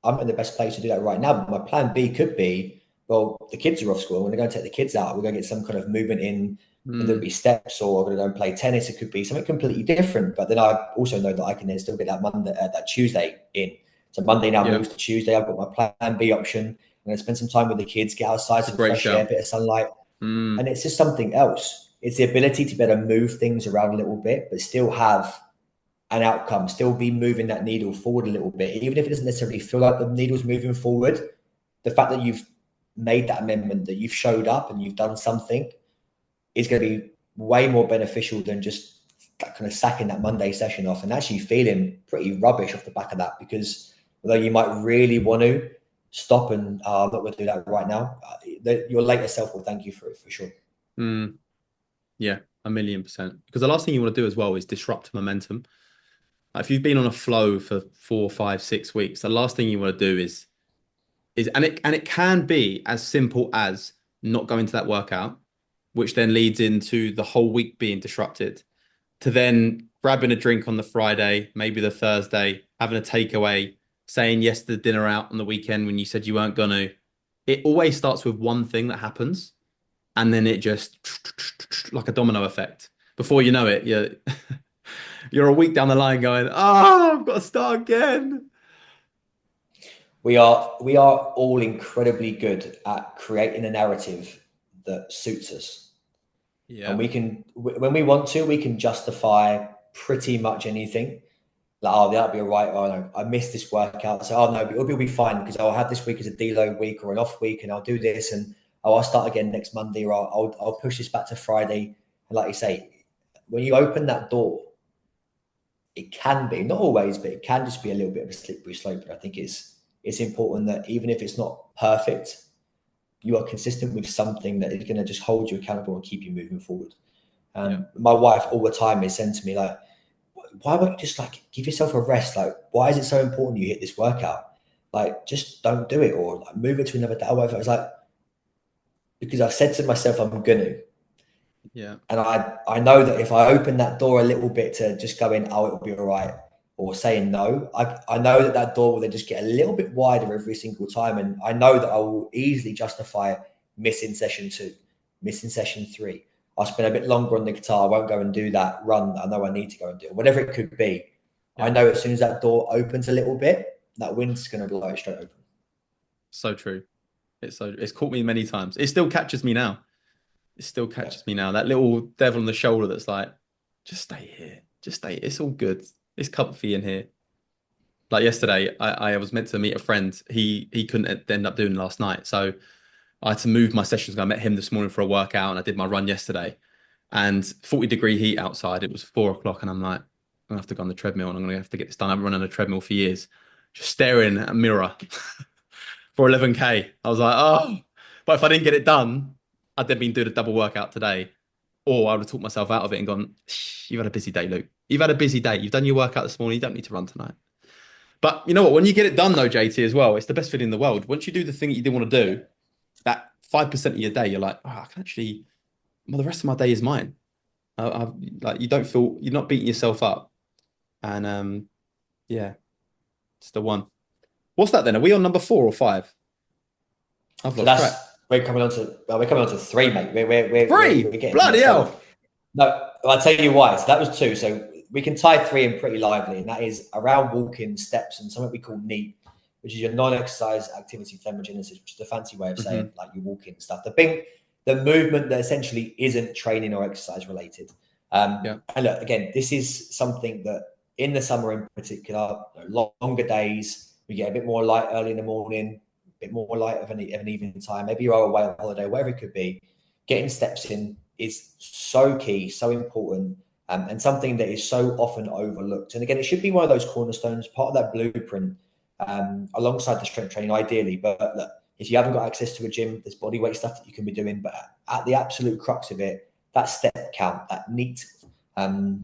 I'm in the best place to do that right now. But my plan B could be, well, the kids are off school. We're going to go and take the kids out. We're going to get some kind of movement in. And there'll be steps, or we're going to go and play tennis. It could be something completely different. But then I also know that I can then still get that Monday, that Tuesday in. So Monday now moves to Tuesday. I've got my plan B option. I'm going to spend some time with the kids, get outside, some fresh air, a bit of sunlight. And it's just something else. It's the ability to be able to move things around a little bit, but still have an outcome, still be moving that needle forward a little bit. Even if it doesn't necessarily feel like the needle's moving forward, the fact that you've made that amendment, that you've showed up and you've done something, is going to be way more beneficial than just kind of sacking that Monday session off and actually feeling pretty rubbish off the back of that. Because although you might really want to, stop and I'm not going to do that right now, your later self will thank you for it for sure. Mm, yeah, 1,000,000%. Because the last thing you want to do as well is disrupt momentum. Like if you've been on a flow for 4, 5, 6 weeks, the last thing you want to do is and it can be as simple as not going to that workout, which then leads into the whole week being disrupted, to then grabbing a drink on the Friday, maybe the Thursday, having a takeaway, saying yes to the dinner out on the weekend when you said you weren't gonna. It always starts with one thing that happens, and then it just like a domino effect. Before you know it, you're a week down the line going, "Ah, I've got to start again." We are all incredibly good at creating a narrative that suits us, and Yeah, we can, when we want to, we can justify pretty much anything. Like, oh, that'll be all right. Oh no, I missed this workout, so oh no, but it'll be fine because I'll have this week as a deload week or an off week, and I'll do this, and oh, I'll start again next Monday, or I'll push this back to Friday. And like you say, when you open that door, it can be, not always, but it can just be a little bit of a slippery slope. And I think it's important that even if it's not perfect, you are consistent with something that is going to just hold you accountable and keep you moving forward. yeah, My wife all the time is saying to me like, why won't you just like give yourself a rest? Like, why is it so important you hit this workout? Like, just don't do it, or like, move it to another day. I was like, because I've said to myself I'm gonna, yeah, and I know that if I open that door a little bit to just going, oh, it'll be all right, or saying no, I know that that door will then just get a little bit wider every single time, and I know that I will easily justify missing session 2, missing session 3. I'll spend a bit longer on the guitar. I won't go and do that run that I know I need to go and do, whatever it could be. I yeah. know as soon as that door opens a little bit, that wind's going to blow it straight open. So true. It's caught me many times. It still catches me now. It still Yeah. catches me now. That little devil on the shoulder that's like, just stay here. Just stay. It's all good. It's comfy in here. Like yesterday, I was meant to meet a friend. He couldn't end up doing last night. So I had to move my sessions. I met him this morning for a workout and I did my run yesterday. And 40-degree heat outside. It was 4 o'clock, and I'm like, I'm gonna have to go on the treadmill and I'm gonna have to get this done. I've run on a treadmill for years, just staring at a mirror for 11K. I was like, oh, but if I didn't get it done, I'd then been doing a double workout today, or I would have talked myself out of it and gone, you've had a busy day, Luke. You've had a busy day. You've done your workout this morning. You don't need to run tonight. But you know what? When you get it done, though, JT, as well, it's the best feeling in the world. Once you do the thing that you didn't want to Yeah. do, that 5% of your day, you're like, oh, I can actually, well, the rest of my day is mine. Like you don't feel you're not beating yourself up, and yeah, it's the one. What's that then? Are we on number 4 or 5? I've So lost that's, track. we're coming on to 3, mate. We're 3, getting there. bloody So hell. no, I'll tell you why. So that was 2. So we can tie 3 in pretty lively, and that is around walking steps and something we call NEAT, which is your non-exercise activity thermogenesis, which is the fancy way of saying Hmm. like you walking and stuff. The movement that essentially isn't training or exercise related. Yeah, And look, again, this is something that in the summer in particular, longer days, we get a bit more light early in the morning, a bit more light of an evening time. Maybe you're away on holiday, whatever it could be. Getting steps in is so key, so important, and something that is so often overlooked. And again, it should be one of those cornerstones, part of that blueprint, alongside the strength training, ideally. But look, if you haven't got access to a gym, there's body weight stuff that you can be doing. But at the absolute crux of it, that step count, that NEAT, um,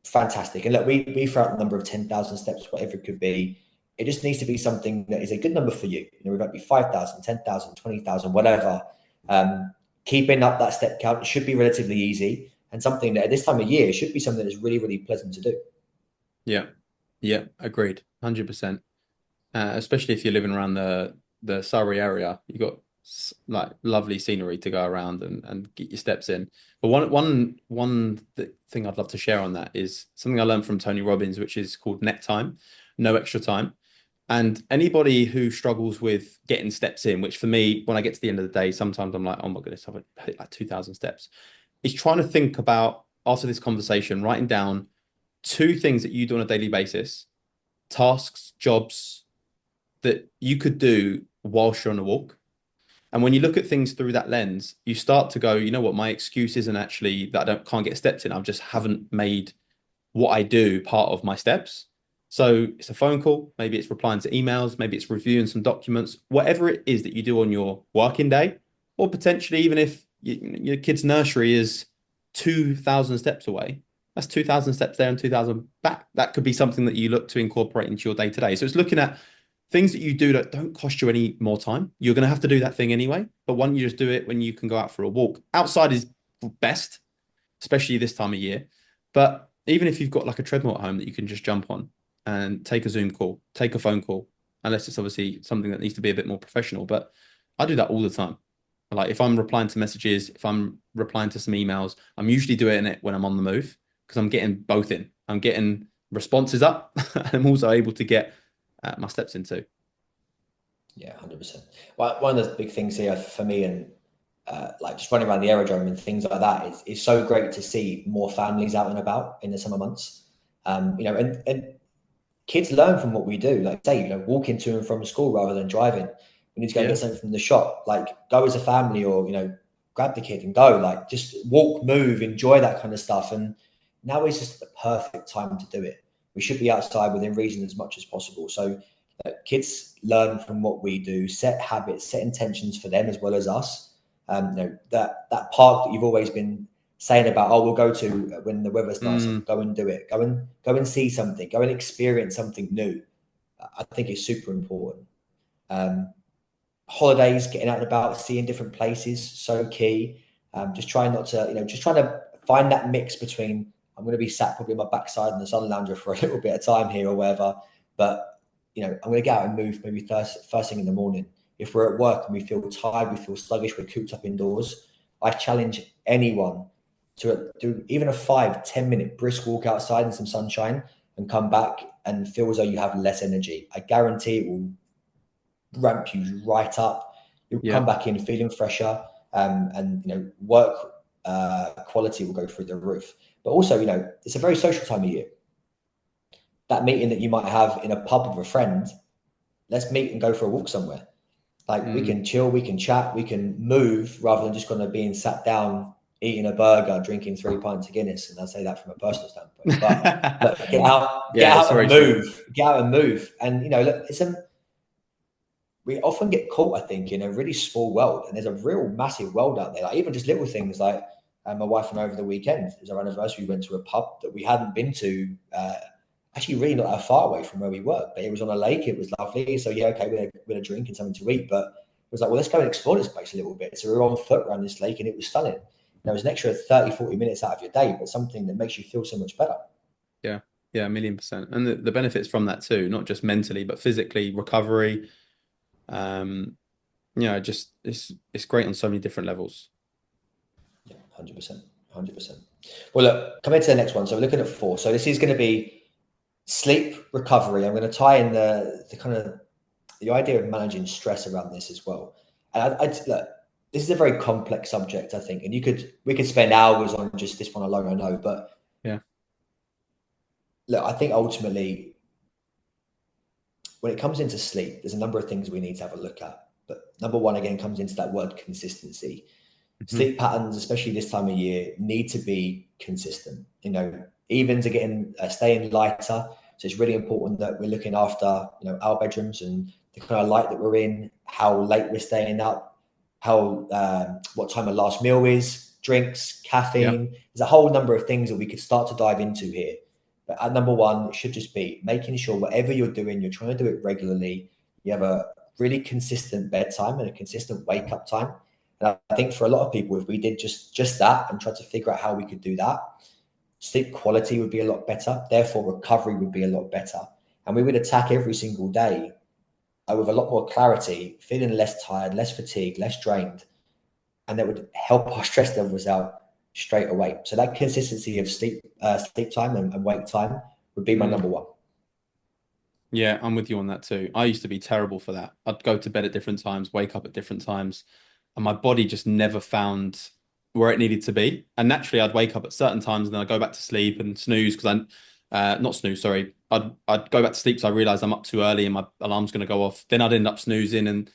fantastic. And look, we throw out the number of 10,000 steps, whatever it could be. It just needs to be something that is a good number for you. You know, it might be 5,000, 10,000, 20,000, whatever. Um, Keeping up that step count should be relatively easy, and something that at this time of year should be something that is really, really pleasant to do. yeah, yeah. Agreed, 100%. Especially if you're living around the Surrey area, you got like lovely scenery to go around and get your steps in. But thing I'd love to share on that is something I learned from Tony Robbins, which is called net time, no extra time. And anybody who struggles with getting steps in, which for me, when I get to the end of the day, sometimes I'm like, oh my goodness, I've hit like 2,000 steps. Is trying to think about, after this conversation, writing down 2 things that you do on a daily basis, tasks, jobs that you could do whilst you're on a walk. And when you look at things through that lens, you start to go, you know what, my excuse isn't actually that I can't get steps in. I just haven't made what I do part of my steps. So it's a phone call, maybe it's replying to emails, maybe it's reviewing some documents, whatever it is that you do on your working day, or potentially even if your kid's nursery is 2,000 steps away, that's 2,000 steps there and 2,000 back. That could be something that you look to incorporate into your day to day. So it's looking at things that you do that don't cost you any more time. You're going to have to do that thing anyway, but why don't you just do it when you can go out for a walk? Outside is best, especially this time of year. But even if you've got like a treadmill at home that you can just jump on and take a Zoom call, take a phone call, unless it's obviously something that needs to be a bit more professional. But I do that all the time. Like if I'm replying to messages, if I'm replying to some emails, I'm usually doing it when I'm on the move because I'm getting both in. I'm getting responses up. And I'm also able to get my steps in too. Yeah, 100%. Well, one of the big things here for me, and like just running around the aerodrome and things like that, is so great to see more families out and about in the summer months. And kids learn from what we do. Like say, walking to and from school rather than driving. We need to go and Yeah. get something from the shop. Like go as a family, or grab the kid and go. Like just walk, move, enjoy that kind of stuff. And now is just the perfect time to do it. We should be outside within reason as much as possible. So kids learn from what we do, set habits, set intentions for them as well as us. That park that you've always been saying about, oh, we'll go to when the weather's nice, like, Mm, go and do it, go and see something, go and experience something new. I think it's super important. um, Holidays, getting out and about, seeing different places, so key. Just trying not to, just trying to find that mix between, I'm going to be sat probably on my backside in the sun lounger for a little bit of time here or wherever, but I'm going to get out and move maybe first thing in the morning. If we're at work and we feel tired, we feel sluggish, we're cooped up indoors, I challenge anyone to do even a 5-10 minute brisk walk outside in some sunshine and come back and feel as though you have less energy. I guarantee it will ramp you right up. You'll yeah. come back in feeling fresher, and work quality will go through the roof. But also, it's a very social time of year. That meeting that you might have in a pub with a friend, let's meet and go for a walk somewhere. Like we Mm. can chill, we can chat, we can move rather than just kind of being sat down, eating a burger, drinking 3 pints of Guinness. And I say that from a personal standpoint. But look, get Yeah, it's out very and true. move, get out and move. And look, we often get caught, I think, in a really small world, and there's a real massive world out there. Like even just little things like my wife and I over the weekend, it was our anniversary. We went to a pub that we hadn't been to, actually really not that far away from where we work, but it was on a lake. It was lovely. So yeah, okay, we had a drink and something to eat, but it was like, well, let's go and explore this place a little bit. So we were on foot around this lake, and it was stunning. There was an extra 30-40 minutes out of your day, but something that makes you feel so much better. Yeah. Yeah, 1,000,000%. And the benefits from that too, not just mentally, but physically, recovery. Um, just it's great on so many different levels. Yeah, 100%. 100%. Well, look, coming to the next one. So we're looking at four. So this is going to be sleep recovery. I'm going to tie in the kind of the idea of managing stress around this as well. And look, this is a very complex subject, I think, and we could spend hours on just this one alone, I know. But Yeah. look, I think ultimately, when it comes into sleep, there's a number of things we need to have a look at. But number one, again, comes into that word consistency. Hmm. Sleep patterns, especially this time of year, need to be consistent. Evens are getting staying lighter, so it's really important that we're looking after our bedrooms and the kind of light that we're in, how late we're staying up, how what time our last meal is, drinks, Yeah. caffeine. There's a whole number of things that we could start to dive into here. But at number one, it should just be making sure whatever you're doing, you're trying to do it regularly. You have a really consistent bedtime and a consistent wake up time. And I think for a lot of people, if we did just that and tried to figure out how we could do that, sleep quality would be a lot better. Therefore, recovery would be a lot better. And we would attack every single day with a lot more clarity, feeling less tired, less fatigued, less drained. And that would help our stress levels out straight away. So that consistency of sleep time and wake time would be my Mm. number one. Yeah, I'm with you on that too. I used to be terrible for that. I'd go to bed at different times, wake up at different times, and my body just never found where it needed to be. And naturally, I'd wake up at certain times and then I'd go back to sleep and snooze because not snooze, sorry. I'd go back to sleep so I realized I'm up too early and my alarm's going to go off. Then I'd end up snoozing, and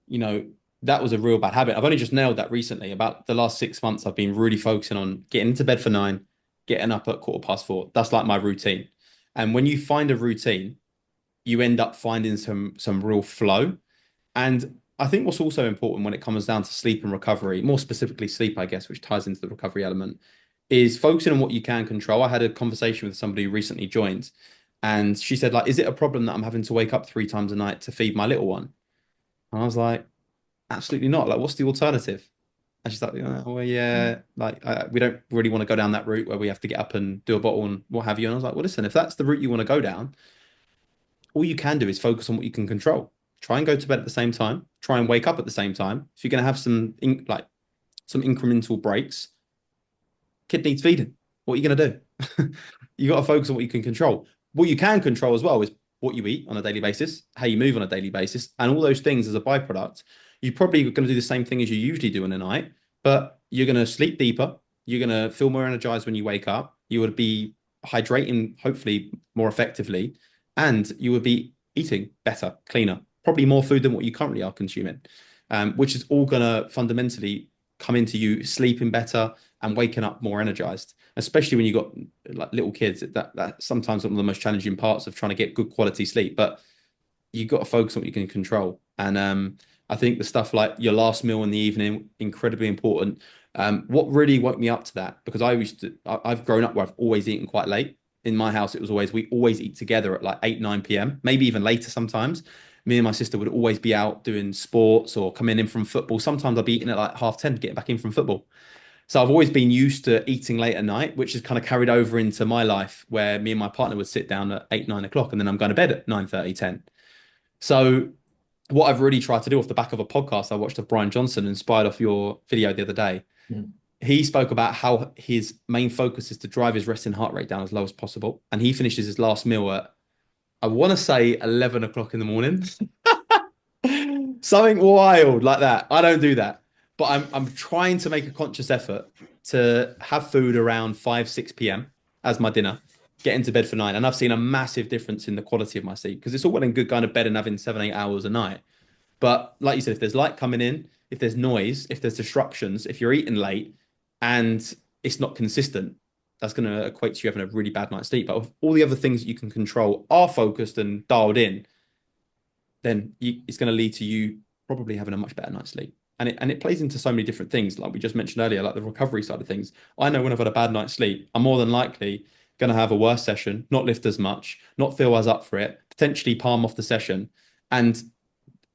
you know that was a real bad habit. I've only just nailed that recently. About the last 6 months, I've been really focusing on getting into bed for 9, getting up at 4:15. That's like my routine. And when you find a routine, you end up finding some real flow. And I think what's also important when it comes down to sleep and recovery, more specifically sleep, I guess, which ties into the recovery element, is focusing on what you can control. I had a conversation with somebody who recently joined, and she said, like, is it a problem that I'm having to wake up 3 times a night to feed my little one? And I was like, absolutely not. Like, what's the alternative? And she's like, oh, well, yeah, like we don't really want to go down that route where we have to get up and do a bottle and what have you. And I was like, well, listen, if that's the route you want to go down, all you can do is focus on what you can control. Try and go to bed at the same time. Try and wake up at the same time. If you're going to have some incremental breaks, kid needs feeding. What are you going to do? You got to focus on what you can control. What you can control as well is what you eat on a daily basis, how you move on a daily basis, and all those things as a byproduct. You're probably going to do the same thing as you usually do in a night, but you're going to sleep deeper. You're going to feel more energized when you wake up. You would be hydrating, hopefully, more effectively, and you would be eating better, cleaner, probably more food than what you currently are consuming, which is all going to fundamentally come into you sleeping better and waking up more energized, especially when you've got like little kids. That's sometimes one of the most challenging parts of trying to get good quality sleep. But you've got to focus on what you can control. And I think the stuff like your last meal in the evening, incredibly important. What really woke me up to that, because I've grown up where I've always eaten quite late. In my house, it was always, we always eat together at like 8, 9 p.m., maybe even later sometimes. Me and my sister would always be out doing sports or coming in from football. Sometimes I'd be eating at like 10:30, getting back in from football. So I've always been used to eating late at night, which has kind of carried over into my life where me and my partner would sit down at 8, 9 o'clock, and then I'm going to bed at 9:30, 10. So what I've really tried to do off the back of a podcast I watched of Brian Johnson, inspired off your video the other day, Mm. he spoke about how his main focus is to drive his resting heart rate down as low as possible. And he finishes his last meal at, I want to say, 11 o'clock in the morning. Something wild like that. I don't do that. But I'm trying to make a conscious effort to have food around 5, 6 p.m. as my dinner, get into bed for 9. And I've seen a massive difference in the quality of my sleep, because it's all well and good going to bed and having 7, 8 hours a night. But like you said, if there's light coming in, if there's noise, if there's disruptions, if you're eating late and it's not consistent, that's going to equate to you having a really bad night's sleep. But if all the other things that you can control are focused and dialed in, then it's going to lead to you probably having a much better night's sleep. And it plays into so many different things, like we just mentioned earlier, like the recovery side of things. I know when I've had a bad night's sleep, I'm more than likely going to have a worse session, not lift as much, not feel as up for it, potentially palm off the session, and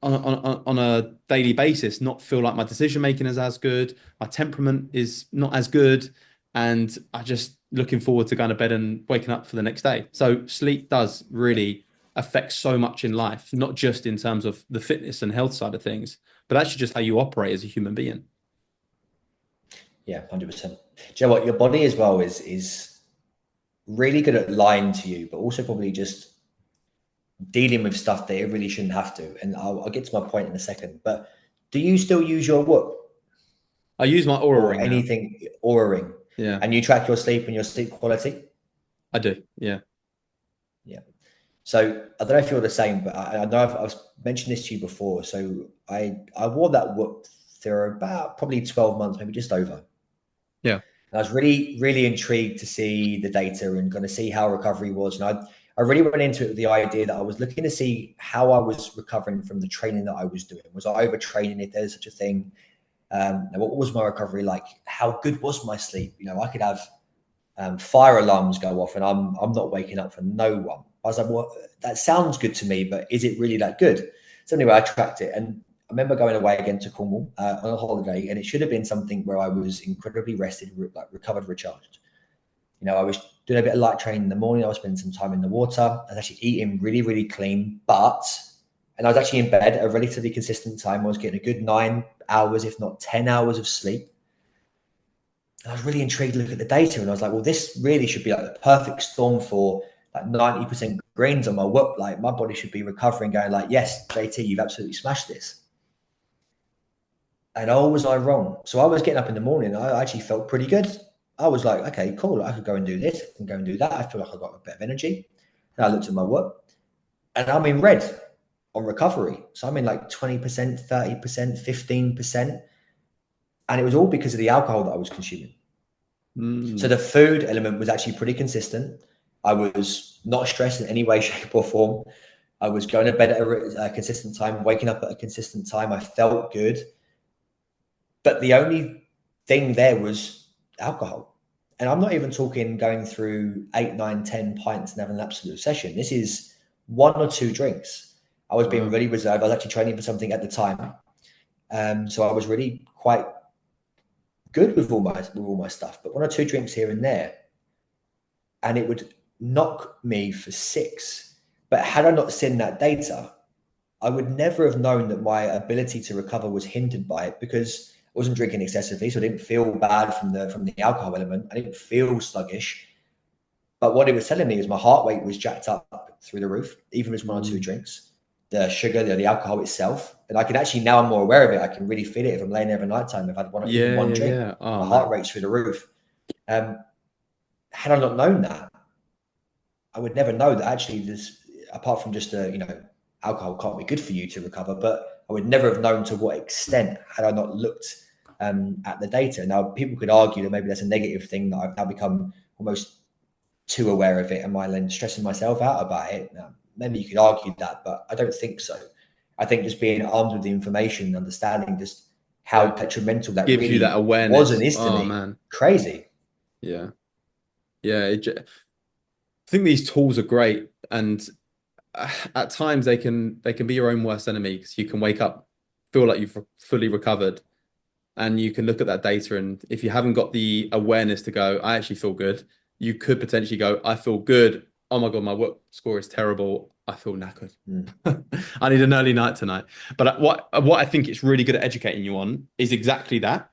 on a daily basis, not feel like my decision making is as good, my temperament is not as good, and I just looking forward to going to bed and waking up for the next day. So sleep does really affect so much in life, not just in terms of the fitness and health side of things, but actually just how you operate as a human being. Yeah, 100%. Do you know what? Your body as well is really good at lying to you, but also probably just dealing with stuff that it really shouldn't have to. And I'll get to my point in a second. But do you still use your Whoop I use my aura or ring now. anything, Aura Ring, Yeah, and you track your sleep and your sleep quality? I do. Yeah. Yeah. So I don't know if you're the same, but I know I've mentioned this to you before. So I wore that Whoop for about probably 12 months, maybe just over. Yeah. And I was really, really intrigued to see the data and kind of see how recovery was. And I really went into it with the idea that I was looking to see how I was recovering from the training that I was doing. Was I overtraining, if there's such a thing? What was my recovery like? How good was my sleep? You know, I could have fire alarms go off and I'm not waking up for no one. I was like, well, that sounds good to me, but is it really that good? So anyway, I tracked it, and I remember going away again to Cornwall on a holiday, and it should have been something where I was incredibly rested, like recovered, recharged. You know, I was doing a bit of light training in the morning. I was spending some time in the water. I was actually eating really, really clean, and I was actually in bed at a relatively consistent time. I was getting a good 9 hours, if not 10 hours of sleep. And I was really intrigued to look at the data, and I was like, well, this really should be like the perfect storm for like 90% greens on my Whoop. Like my body should be recovering, going like, yes, JT, you've absolutely smashed this. And oh, was I wrong? So I was getting up in the morning. I actually felt pretty good. I was like, okay, cool. I could go and do this and go and do that. I feel like I got a bit of energy. And I looked at my Whoop, and I'm in red on recovery. So I'm in like 20%, 30%, 15%. And it was all because of the alcohol that I was consuming. So Mm. the food element was actually pretty consistent. I was not stressed in any way, shape, or form. I was going to bed at a consistent time, waking up at a consistent time. I felt good. But the only thing there was alcohol. And I'm not even talking going through 8, 9, 10 pints and having an absolute session. This is 1 or 2 drinks. I was being Wow. really reserved. I was actually training for something at the time. So I was really quite good with all my stuff. But 1 or 2 drinks here and there, and it would knock me for 6. But had I not seen that data, I would never have known that my ability to recover was hindered by it, because I wasn't drinking excessively, so I didn't feel bad from the alcohol element. I didn't feel sluggish. But what it was telling me was my heart rate was jacked up through the roof, even with 1 or 2 drinks. The sugar, the alcohol itself, and I can actually, now I'm more aware of it. I can really feel it if I'm laying there at night time. If I've had one, even Yeah, one yeah, drink, yeah. Oh my heart man. rate's through the roof. Um, had I not known that, I would never know that actually this, apart from just alcohol can't be good for you to recover, but I would never have known to what extent had I not looked at the data. Now, people could argue that maybe that's a negative thing, that I've now become almost too aware of it. Am I then stressing myself out about it? Now, maybe you could argue that, but I don't think so. I think just being armed with the information and understanding just how Yeah. detrimental that Gives you that really was and awareness. is to Oh me. man. Crazy. Yeah. Yeah. I think these tools are great, and at times they can be your own worst enemy, because you can wake up, feel like you've fully recovered, and you can look at that data, and if you haven't got the awareness to go, I actually feel good, you could potentially go, I feel good. Oh my God, my work score is terrible. I feel knackered. Mm. I need an early night tonight. But what I think it's really good at educating you on is exactly that,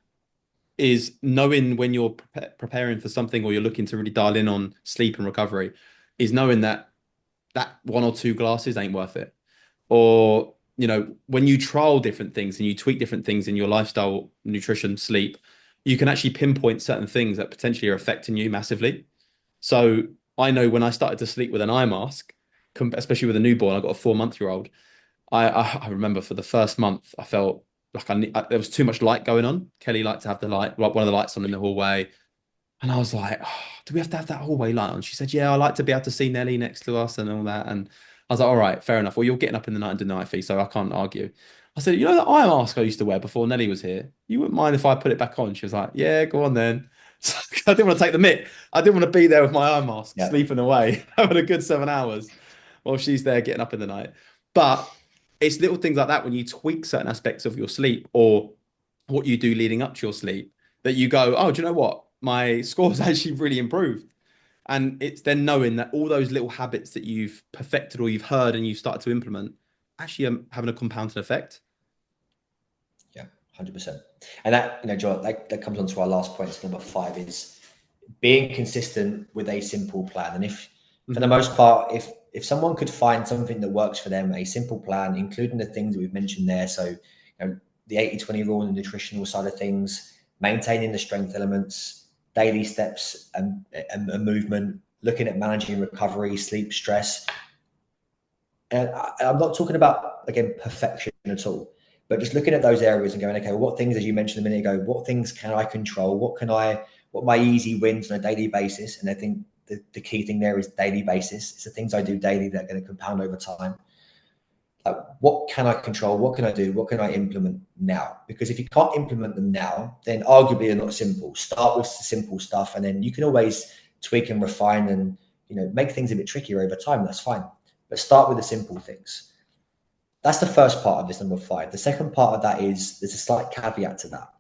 is knowing when you're preparing for something, or you're looking to really dial in on sleep and recovery, is knowing that 1 or 2 glasses ain't worth it. Or, when you trial different things and you tweak different things in your lifestyle, nutrition, sleep, you can actually pinpoint certain things that potentially are affecting you massively. So I know when I started to sleep with an eye mask, especially with a newborn, I got a 4-month-year-old. I remember for the first month, I felt like there was too much light going on. Kelly liked to have the light, like one of the lights on in the hallway. And I was like, oh, do we have to have that hallway light on? She said, yeah, I like to be able to see Nelly next to us and all that. And I was like, all right, fair enough. Well, you're getting up in the night and doing night fee, so I can't argue. I said, you know that eye mask I used to wear before Nelly was here? You wouldn't mind if I put it back on? She was like, yeah, go on then. So I didn't want to take the mick. I didn't want to be there with my eye mask, Yeah. sleeping away, having a good 7 hours while she's there getting up in the night. But it's little things like that when you tweak certain aspects of your sleep, or what you do leading up to your sleep, that you go, oh, do you know what? My score's actually really improved. And it's then knowing that all those little habits that you've perfected or you've heard and you start to implement actually having a compounded effect. Yeah, 100%. And that, John, that comes on to our last point, so number 5 is being consistent with a simple plan. And if, for the Mm-hmm. most part, if someone could find something that works for them, a simple plan, including the things that we've mentioned there, so the 80-20 rule on the nutritional side of things, maintaining the strength elements, daily steps and movement, looking at managing recovery, sleep, stress. And I'm not talking about, again, perfection at all, but just looking at those areas and going, okay, well, what things, as you mentioned a minute ago, what things can I control? What my easy wins on a daily basis? And I think the key thing there is daily basis. It's the things I do daily that are going to compound over time. Like, what can I control? What can I do? What can I implement now? Because if you can't implement them now, then arguably they're not simple. Start with simple stuff, and then you can always tweak and refine and make things a bit trickier over time. That's fine, but start with the simple things. That's the first part of this, number 5. The second part of that is there's a slight caveat to that,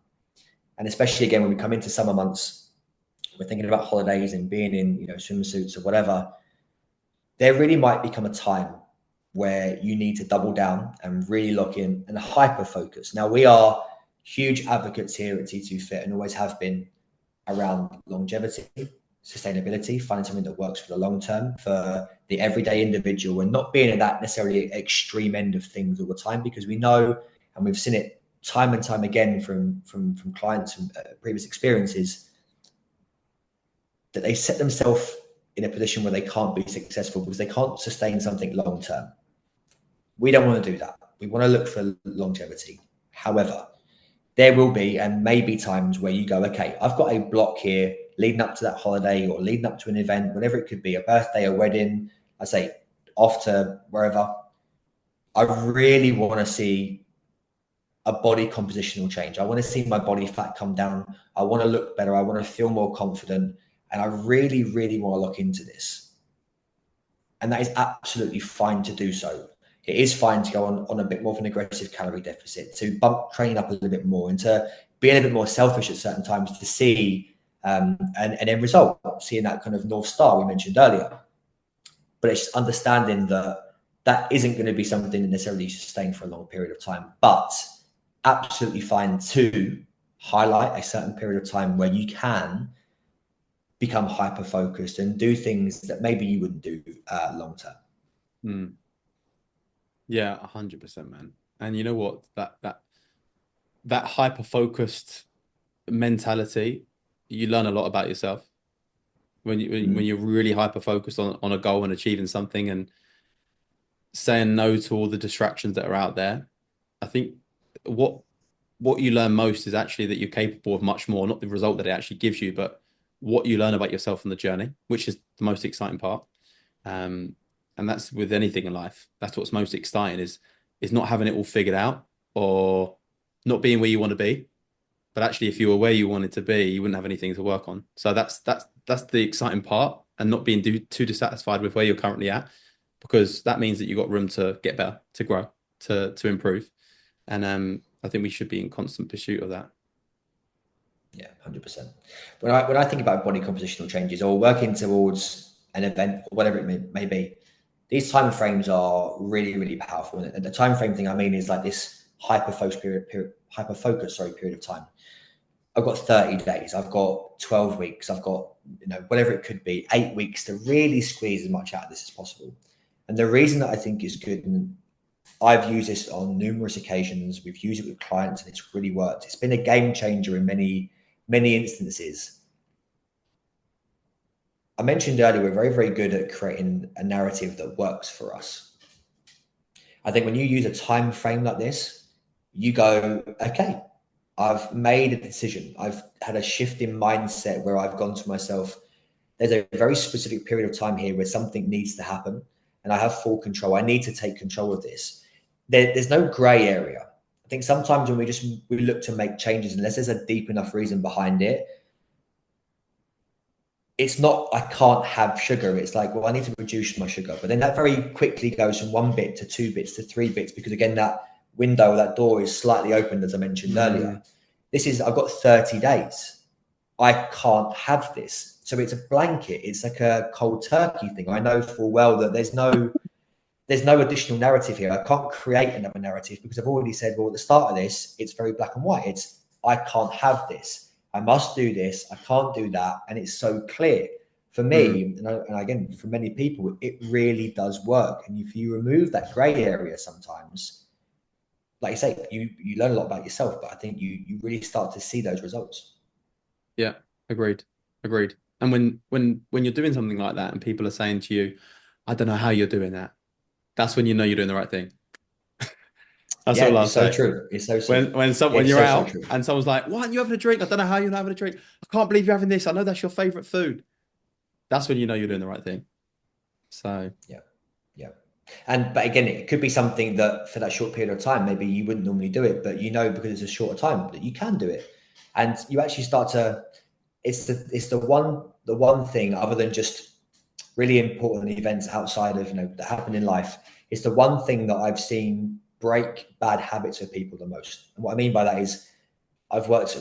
and especially again when we come into summer months, we're thinking about holidays and being in swimsuits or whatever. There really might become a time where you need to double down and really lock in and hyper focus. Now, we are huge advocates here at T2 Fit and always have been around longevity, sustainability, finding something that works for the long term, for the everyday individual, and not being at that necessarily extreme end of things all the time, because we know, and we've seen it time and time again from clients from previous experiences, that they set themselves in a position where they can't be successful because they can't sustain something long term. We don't want to do that. We want to look for longevity. However, there will be and maybe times where you go, okay, I've got a block here leading up to that holiday or leading up to an event, whatever it could be, a birthday, a wedding, I say off to wherever. I really want to see a body compositional change. I want to see my body fat come down. I want to look better. I want to feel more confident. And I really, really want to look into this. And that is absolutely fine to do so. It is fine to go on a bit more of an aggressive calorie deficit, to bump training up a little bit more and to be a little bit more selfish at certain times to see an end result, seeing that kind of North Star we mentioned earlier. But it's just understanding that that isn't going to be something that necessarily sustain for a long period of time, but absolutely fine to highlight a certain period of time where you can become hyper focused and do things that maybe you wouldn't do long term. Mm. Yeah, 100%, man. And you know what? That hyper focused mentality, you learn a lot about yourself when you're really hyper focused on a goal and achieving something and saying no to all the distractions that are out there. I think what what you learn most is actually that you're capable of much more, not the result that it actually gives you, but what you learn about yourself on the journey, which is the most exciting part. Um, and that's with anything in life. That's what's most exciting is not having it all figured out or not being where you want to be. But actually, if you were where you wanted to be, you wouldn't have anything to work on. So that's the exciting part, and not being too dissatisfied with where you're currently at, because that means that you've got room to get better, to grow, to improve. And I think we should be in constant pursuit of that. Yeah, 100%. When I think about body compositional changes or working towards an event or whatever it may be, these time frames are really, really powerful. And the time frame thing I mean is like this hyper focus period of time. I've got 30 days, I've got 12 weeks, I've got, whatever it could be, 8 weeks to really squeeze as much out of this as possible. And the reason that I think is good, and I've used this on numerous occasions, we've used it with clients and it's really worked. It's been a game changer in many, many instances. I mentioned earlier, we're very, very good at creating a narrative that works for us. I think when you use a time frame like this, you go, okay, I've made a decision. I've had a shift in mindset where I've gone to myself, there's a very specific period of time here where something needs to happen and I have full control. I need to take control of this. There's no gray area. I think sometimes when we look to make changes, unless there's a deep enough reason behind it, it's not, I can't have sugar. It's like, well, I need to reduce my sugar. But then that very quickly goes from 1 bit to 2 bits to 3 bits, because again, that window, that door is slightly opened, as I mentioned earlier. I've got 30 days. I can't have this. So it's a blanket. It's like a cold turkey thing. I know full well that there's no additional narrative here. I can't create another narrative because I've already said, well, at the start of this, it's very black and white. It's, I can't have this. I must do this. I can't do that. And it's so clear for me. And again, for many people, it really does work. And if you remove that gray area sometimes, like you say, you learn a lot about yourself, but I think you really start to see those results. Yeah, agreed. Agreed. And when you're doing something like that and people are saying to you, I don't know how you're doing that, that's when you know you're doing the right thing. That's Yeah, all I'll it's so say. true. It's so When it's you're so out true. and someone's like, "Why aren't you having a drink? I don't know how you're not having a drink. I can't believe you're having this. I know that's your favorite food." That's when you know you're doing the right thing. So Yeah. Yeah. But again, it could be something that for that short period of time, maybe you wouldn't normally do it, but because it's a shorter time that you can do it. And you actually start to, it's the one thing other than just really important events outside of, that happen in life. It's the one thing that I've seen break bad habits of people the most. And what I mean by that is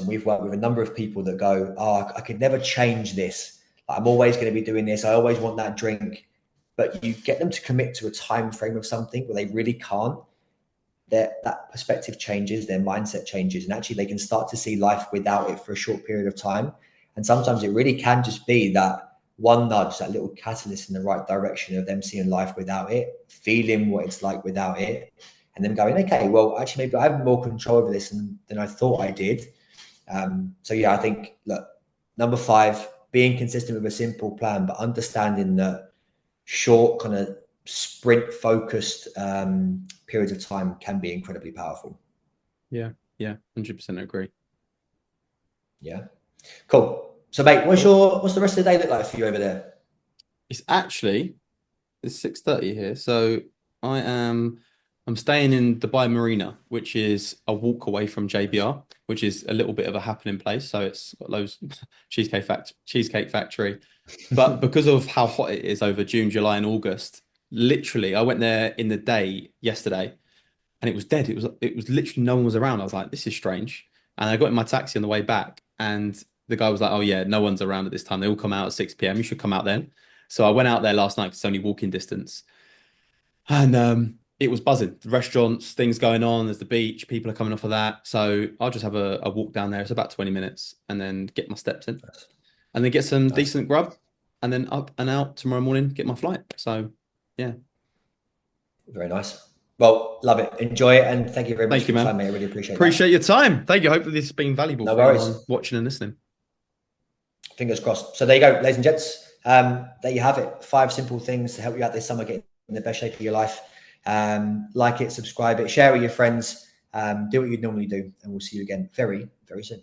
we've worked with a number of people that go, oh, I could never change this. I'm always going to be doing this. I always want that drink. But you get them to commit to a time frame of something where they really can't. That perspective changes, their mindset changes, and actually they can start to see life without it for a short period of time. And sometimes it really can just be that one nudge, that little catalyst in the right direction of them seeing life without it, feeling what it's like without it, and then going, okay, well, actually, maybe I have more control over this than I thought I did. So yeah, I think, look, number 5, being consistent with a simple plan, but understanding that short kind of sprint focused periods of time can be incredibly powerful. yeah, Yeah, 100% agree. Yeah. Cool. So, mate, Cool. what's the rest of the day look like for you over there? It's actually it's 6:30 here, so I am I'm staying in Dubai Marina, which is a walk away from Nice. JBR, which is a little bit of a happening place. So it's got loads cheesecake factory. But because of how hot it is over June, July, and August, literally, I went there in the day yesterday, and it was dead. It was literally no one was around. I was like, this is strange. And I got in my taxi on the way back, and the guy was like, oh yeah, no one's around at this time. They all come out at 6 p.m. You should come out then. So I went out there last night 'cause it's only walking distance. And it was buzzing. The restaurants, things going on. There's the beach. People are coming off of that. So I'll just have a walk down there. It's about 20 minutes and then get my steps in Nice. and then get some Nice. decent grub and then up and out tomorrow morning, get my flight. So yeah. Very nice. Well, love it. Enjoy it. And thank you very much Thank for you, your time, man. mate. I really appreciate that. Appreciate your time. Thank you. Hopefully this has been valuable No for worries. anyone watching and listening. Fingers crossed. So there you go, ladies and gents. There you have it. 5 simple things to help you out this summer, get in the best shape of your life. Like it, subscribe it, share it with your friends. Do what you'd normally do. And we'll see you again very, very soon.